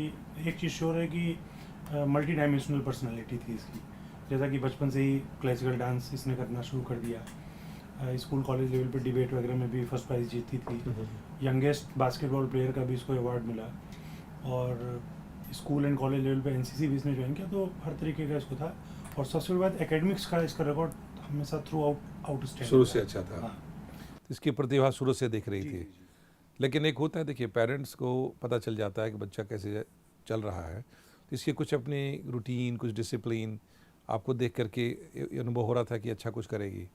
एक चीज़ श्योर है कि मल्टी डायमेंशनल पर्सनालिटी थी इसकी। जैसा कि बचपन से ही क्लासिकल डांस इसने करना शुरू कर दिया, स्कूल कॉलेज लेवल पे डिबेट वगैरह में भी फर्स्ट प्राइज़ जीती थी, यंगेस्ट बास्केटबॉल प्लेयर का भी इसको अवार्ड मिला, और स्कूल एंड कॉलेज लेवल पे NCC भी इसने ज्वाइन किया, तो हर तरीके का इसको था। और सबसे बड़ी बात एकेडमिक्स का इसका रिकॉर्ड हमेशा थ्रू आउट स्टैंड शुरू से अच्छा था। हाँ। इसकी प्रतिभा शुरू से दिख रही थी। लेकिन एक होता है, देखिए पेरेंट्स को पता चल जाता है कि बच्चा कैसे चल रहा है, तो इसके कुछ अपनी रूटीन, कुछ डिसिप्लिन आपको देख करके अनुभव हो रहा था कि अच्छा कुछ करेगी।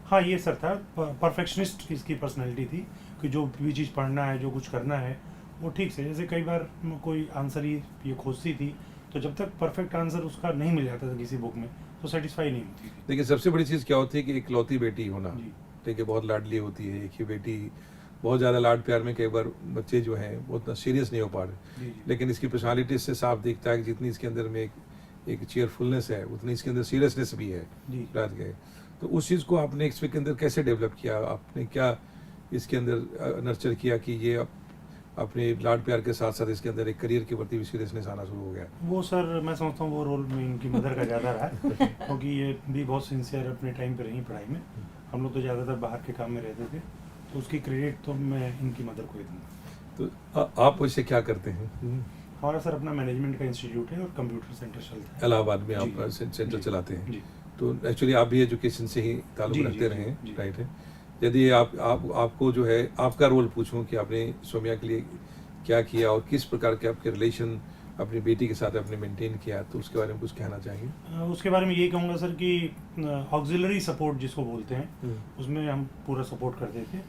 हाँ ये सर था, परफेक्शनिस्ट इसकी पर्सनैलिटी थी कि जो भी चीज़ पढ़ना है, जो कुछ करना है वो ठीक से, जैसे कई बार कोई आंसर ही ये खोजती थी, तो जब तक परफेक्ट आंसर उसका नहीं मिल जाता था किसी बुक में तो सेटिस्फाई नहीं होती थी। देखिए सबसे बड़ी चीज़ क्या होती है कि इकलौती बेटी होना, जी। ठीक है, बहुत लाडली होती है एक ही बेटी, बहुत ज़्यादा लाड प्यार में कई बार बच्चे जो हैं वो उतना सीरियस नहीं हो पा रहे। जी जी। लेकिन इसकी पर्सनालिटी से साफ दिखता है कि जितनी इसके अंदर में एक चीयरफुलनेस है उतनी इसके अंदर सीरियसनेस भी है जी। रात के। तो उस चीज़ को आपने इसके अंदर कैसे डेवलप किया, आपने क्या इसके अंदर नर्चर किया कि ये अपने लाड प्यार के साथ साथ इसके अंदर एक करियर के प्रति भी सीरियसनेस आना शुरू हो गया? वो सर मैं समझता हूँ वो रोल में इनकी मदर का ज़्यादा रहा है क्योंकि ये भी बहुत सिंसियर अपने टाइम पे रही पढ़ाई में। हम लोग तो ज़्यादातर बाहर के काम में रहते थे, तो उसकी क्रेडिट तो मैं इनकी मदर को ही दूँगा। तो आप उससे क्या करते हैं? हमारा सर अपना मैनेजमेंट का इंस्टीट्यूट है और कंप्यूटर सेंटर चलता है इलाहाबाद में जी, आप सेंटर जी, चलाते हैं। जी। तो एक्चुअली आप भी एजुकेशन से ही ताल्लुक जी, रखते जी, रहे जी, हैं, जी। राइट है। यदि आपको जो है आपका रोल पूछूं कि आपने सौम्या के लिए क्या किया और किस प्रकार के आपके रिलेशन अपनी बेटी के साथ आपने मेंटेन किया, तो उसके बारे में कुछ कहना चाहेंगे? उसके बारे में यही कहूँगा सर कि ऑक्सिलरी सपोर्ट जिसको बोलते हैं उसमें हम पूरा सपोर्ट करते थे,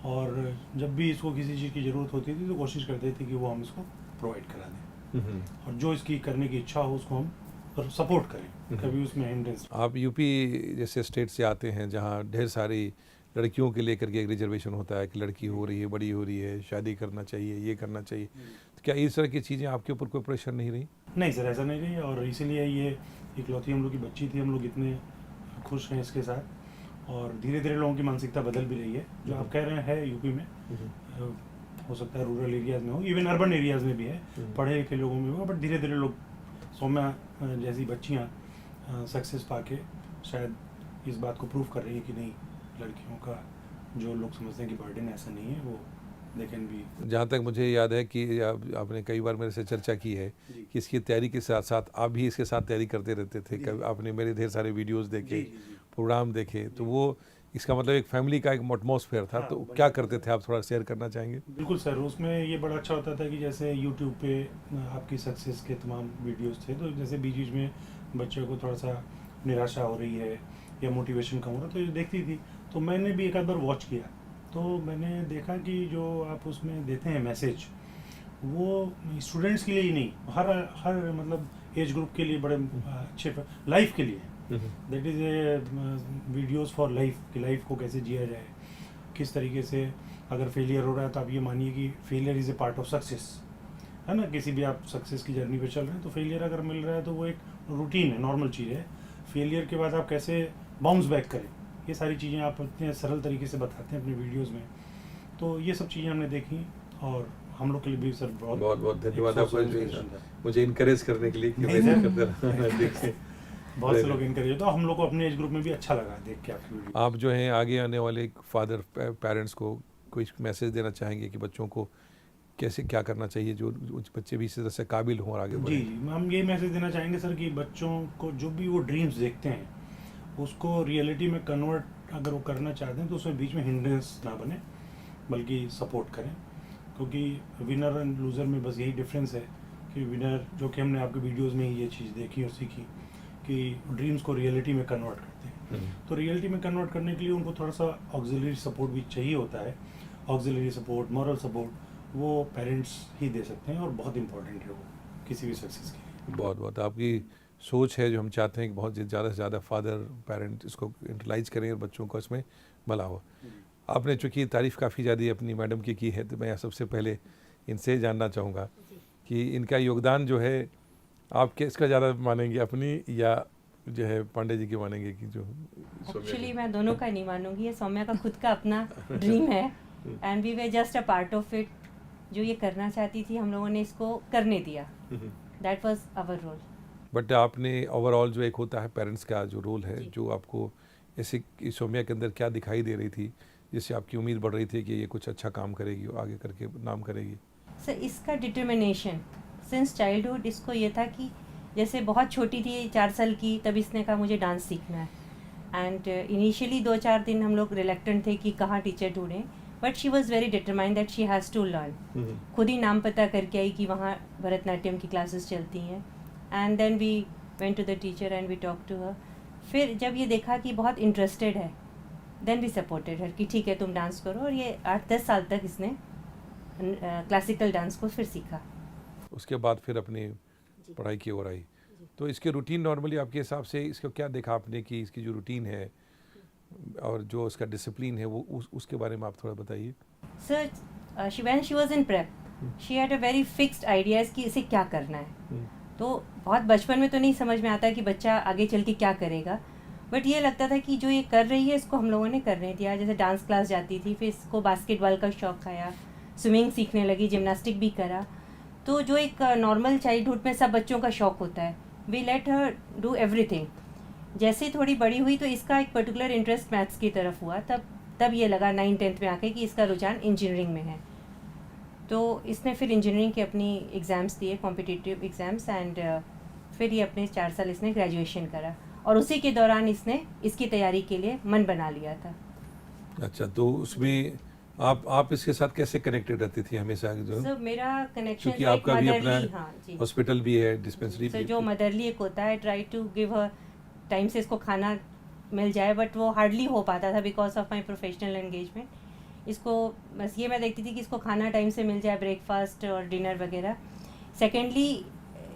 और जब भी इसको किसी चीज़ की ज़रूरत होती थी तो कोशिश करते थे कि वो हम इसको प्रोवाइड करा दें, और जो इसकी करने की इच्छा हो उसको हम सपोर्ट करें, कभी उसमें हिंड्रेंस। आप यूपी जैसे स्टेट से आते हैं जहाँ ढेर सारी लड़कियों के लेकर के एक रिजर्वेशन होता है कि लड़की हो रही है, बड़ी हो रही है, शादी करना चाहिए, ये करना चाहिए, तो क्या इस तरह की चीज़ें आपके ऊपर कोई प्रेशर नहीं रही? नहीं सर, ऐसा नहीं रही, और इसीलिए ये इकलौती हम लोग की बच्ची थी, हम लोग इतने खुश हैं इसके साथ, और धीरे धीरे लोगों की मानसिकता बदल भी रही है। जो आप कह रहे हैं यूपी में हो सकता है रूरल एरियाज़ में हो, इवन अर्बन एरियाज़ में भी है, पढ़े लिखे लोगों में हो, बट धीरे धीरे लोग सौम्या जैसी बच्चियाँ सक्सेस पाके शायद इस बात को प्रूव कर रही है कि नहीं, लड़कियों का जो लोग समझते हैं कि बर्डन ऐसा नहीं है, वो दे कैन बी। जहाँ तक मुझे याद है कि आपने कई बार मेरे से चर्चा की है कि इसकी तैयारी के साथ साथ आप भी इसके साथ तैयारी करते रहते थे। कभी आपने मेरे ढेर सारे वीडियोस देखे, प्रोग्राम देखे, तो वो इसका मतलब एक फैमिली का एक एटमॉस्फेयर था। तो क्या करते थे आप, थोड़ा शेयर करना चाहेंगे? बिल्कुल सर, उसमें ये बड़ा अच्छा होता था कि जैसे यूट्यूब पे आपकी सक्सेस के तमाम वीडियोस थे, तो जैसे बीच बीच में बच्चों को थोड़ा सा निराशा हो रही है या मोटिवेशन कम हो रहा है तो ये देखती थी, तो मैंने भी एक आध बार वॉच किया, तो मैंने देखा कि जो आप उसमें देते हैं मैसेज, वो स्टूडेंट्स के लिए ही नहीं, हर मतलब एज ग्रुप के लिए बड़े अच्छे, लाइफ के लिए, that is a videos for life, कि लाइफ को कैसे जिया जाए, किस तरीके से अगर फेलियर हो रहा है तो आप ये मानिए कि failure is a part of success, है ना। किसी भी आप सक्सेस की जर्नी पे चल रहे हैं तो फेलियर अगर मिल रहा है तो वो एक रूटीन है, नॉर्मल चीज़ है। फेलियर के बाद आप कैसे बाउंस बैक करें, ये सारी चीज़ें आप इतने सरल तरीके से बताते हैं अपने वीडियोज़ में, तो ये सब चीज़ें हमने देखी, और हम लोग के लिए भी सर बहुत बहुत धन्यवाद आपका inspiration था। मुझे इनकरेज करने के लिए कि नहीं मैं सर। करता रहा। देखिए, बहुत से लोग इनकरेज, तो हम लोग को अपने एज ग्रुप में भी अच्छा लगा देख के आपकी वीडियो। आप जो हैं आगे आने वाले फादर पेरेंट्स को कोई मैसेज देना चाहेंगे कि बच्चों को कैसे क्या करना चाहिए, जो बच्चे भी इसी तरह से काबिल हों और आगे जी बढ़ें? जी, हम ये मैसेज देना चाहेंगे सर कि बच्चों को जो भी वो ड्रीम्स देखते हैं उसको रियलिटी में कन्वर्ट अगर वो करना चाहते हैं तो उसमें बीच में हिंड्रेंस ना बने, बल्कि सपोर्ट करें, क्योंकि विनर एंड लूज़र में बस यही डिफरेंस है कि विनर, जो कि हमने आपके वीडियोस में ही ये चीज़ देखी और सीखी कि ड्रीम्स को रियलिटी में कन्वर्ट करते हैं, तो रियलिटी में कन्वर्ट करने के लिए उनको थोड़ा सा ऑक्सिलरी सपोर्ट भी चाहिए होता है। ऑक्सिलरी सपोर्ट, मॉरल सपोर्ट वो पेरेंट्स ही दे सकते हैं, और बहुत इंपॉर्टेंट है वो किसी भी सक्सेस के लिए। बहुत बहुत आपकी सोच है जो हम चाहते हैं कि बहुत ज़्यादा से ज़्यादा फादर पेरेंट इसको इंटरलाइज करें और बच्चों को इसमें भला हो। आपने चूँकि तारीफ़ काफ़ी ज़्यादा अपनी मैडम की है, तो मैं सबसे पहले इनसे जानना चाहूँगा कि इनका योगदान जो है आप किसका ज़्यादा मानेंगे, अपनी या जो है पांडे जी की मानेंगे? कि जो एक्चुअली मैं दोनों का नहीं मानूंगी, ये सौम्या का खुद का अपना ड्रीम है, and we were just a part of it. जो ये करना चाहती थी हम लोगों ने इसको करने दिया, that was our role. But आपने ओवरऑल जो एक होता है पेरेंट्स का जो रोल है, जो आपको ऐसे कि सौम्या के अंदर क्या दिखाई दे रही थी जिससे आपकी उम्मीद बढ़ रही थी कि ये कुछ अच्छा काम करेगी और आगे करके नाम करेगी? सर इसका डिटर्मिनेशन सिंस चाइल्डहुड, इसको ये था कि जैसे बहुत छोटी थी 4 साल की, तब इसने कहा मुझे डांस सीखना है, एंड इनिशियली 2-4 दिन हम लोग रिलेक्टेंट थे कि कहाँ टीचर ढूंढें, but she was very determined that she has to learn. खुद ही नाम पता करके आई कि वहाँ भरतनाट्यम की क्लासेस चलती हैं, and then we went to the teacher and we talk to her. फिर जब ये देखा कि बहुत इंटरेस्टेड है, देन वी सपोर्टेड हर कि ठीक है तुम डांस करो, और ये 8-10 साल तक इसने क्लासिकल डांस को फिर सीखा। उसके बाद फिर अपनी पढ़ाई की ओर आई। तो इसके रूटीन नॉर्मली आपके हिसाब से इसको क्या देखा आपने कि इसकी जो रूटीन है और जो उसका डिसिप्लिन है वो उसके बारे में आप थोड़ा बताइए? Sir when she was in prep, she had a very fixed ideas कि इसे क्या करना है। तो बहुत बचपन में तो नहीं समझ में आता कि बच्चा आगे चल के क्या करेगा, बट ये लगता था कि जो ये कर रही है इसको हम लोगों ने करने दिया। जैसे डांस क्लास जाती थी, फिर इसको बास्केटबॉल का शौक़ आया, स्विमिंग सीखने लगी, जिम्नास्टिक भी करा। तो जो एक नॉर्मल चाइल्डहुड में सब बच्चों का शौक़ होता है, we let her do everything. जैसे ही थोड़ी बड़ी हुई तो इसका एक पर्टिकुलर इंटरेस्ट मैथ्स की तरफ हुआ, तब ये लगा 9th-10th में आके कि इसका रुझान इंजीनियरिंग में है। तो इसने फिर इंजीनियरिंग के अपनी एग्ज़ाम्स दिए, कॉम्पिटिटिव एग्ज़ाम्स, एंड फिर ये अपने 4 साल इसने ग्रेजुएशन करा, और उसी के दौरान इसने इसकी तैयारी के लिए मन बना लिया था। अच्छा, तो उसमें आप इसके साथ कैसे कनेक्टेड रहती थी हमेशा? जो सर मेरा कनेक्शन क्योंकि आपका भी अपना हाँ जी, हॉस्पिटल भी है, डिस्पेंसरी सर भी जो मदरली एक होता है, try to give her time से इसको खाना मिल जाए, बट वो हार्डली हो पाता था because of my professional engagement. इसको बस ये मैं देखती थी कि इसको खाना टाइम से मिल जाए, ब्रेकफास्ट और डिनर वगैरह। सेकेंडली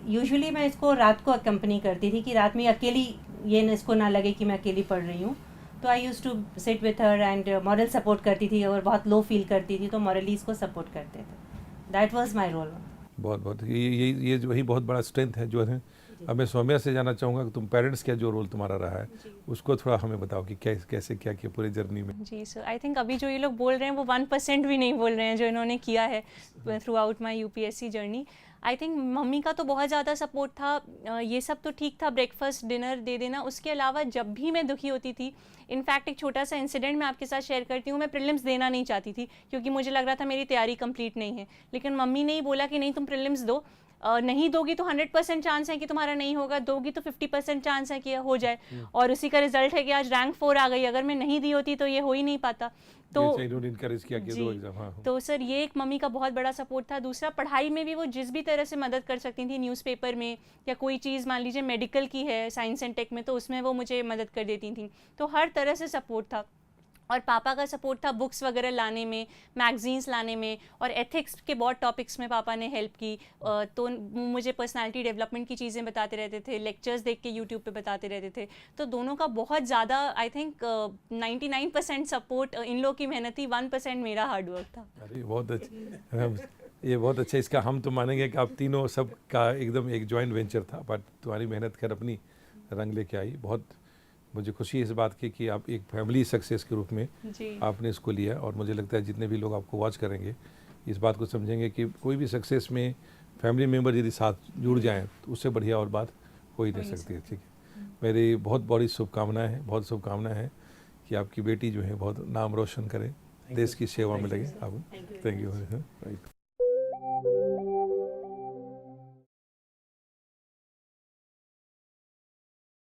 यूजुअली मैं इसको रात को अकम्पनी करती थी कि रात में अकेली ये इसको ना लगे कि मैं अकेली पढ़ रही हूँ। तो I use to sit with her and moral support करती थी, अगर बहुत लो फील करती थी तो मॉरली इसको सपोर्ट करते थे। That was my role. बहुत ये जो वही बहुत बड़ा स्ट्रेंथ है जो है। अब मैं सौम्या से जानना चाहूँगा कि तुम पेरेंट्स का जो रोल तुम्हारा रहा है उसको थोड़ा हमें बताओ कि कैसे क्या किया पूरी जर्नी में। जी सर, आई थिंक अभी जो ये लोग बोल रहे हैं वो 1% भी नहीं बोल रहे हैं जो इन्होंने किया है through out my UPSC journey. I think mummy का तो बहुत ज़्यादा सपोर्ट था, ये सब तो ठीक था, ब्रेकफास्ट डिनर दे देना। उसके अलावा जब भी मैं दुखी होती थी, इनफैक्ट एक छोटा सा इंसिडेंट मैं आपके साथ शेयर करती हूँ। मैं प्रीलिम्स देना नहीं चाहती थी क्योंकि मुझे लग रहा था मेरी तैयारी कंप्लीट नहीं है, लेकिन मम्मी ने ही बोला कि नहीं तुम प्रीलिम्स दो, नहीं दोगी तो 100% चांस है कि तुम्हारा नहीं होगा, दोगी तो 50% चांस है कि हो जाए। और उसी का रिजल्ट है कि आज रैंक 4 आ गई। अगर मैं नहीं दी होती तो ये हो ही नहीं पाता। तो इनकरेज किया कि दो एग्जाम। हाँ। तो सर ये एक मम्मी का बहुत बड़ा सपोर्ट था। दूसरा, पढ़ाई में भी वो जिस भी तरह से मदद कर सकती थी, न्यूज़पेपर में या कोई चीज़ मान लीजिए मेडिकल की है, साइंस एंड टेक में, तो उसमें वो मुझे मदद कर देती थी। तो हर तरह से सपोर्ट था। और पापा का सपोर्ट था बुक्स वगैरह लाने में, मैगजीन्स लाने में, और एथिक्स के बहुत टॉपिक्स में पापा ने हेल्प की। तो मुझे पर्सनालिटी डेवलपमेंट की चीज़ें बताते रहते थे, लेक्चर्स देख के यूट्यूब पे बताते रहते थे। तो दोनों का बहुत ज़्यादा, आई थिंक 99% सपोर्ट इन लोग की मेहनत थी, 1% मेरा हार्डवर्क था। अरे बहुत अच्छा, ये बहुत अच्छा। इसका हम तो मानेंगे कि आप तीनों सब का एकदम एक जॉइंट वेंचर था, बट तुम्हारी मेहनत कर अपनी रंग लेके आई। बहुत मुझे खुशी है इस बात की कि आप एक फैमिली सक्सेस के रूप में आपने इसको लिया, और मुझे लगता है जितने भी लोग आपको वॉच करेंगे इस बात को समझेंगे कि कोई भी सक्सेस में फैमिली मेम्बर यदि साथ जुड़ जाएं तो उससे बढ़िया और बात हो ही नहीं सकती है। ठीक है, मेरी बहुत बड़ी शुभकामनाएं हैं, बहुत शुभकामनाएं हैं कि आपकी बेटी जो है बहुत नाम रोशन करे, देश की सेवा में लगे। आप थैंक यू।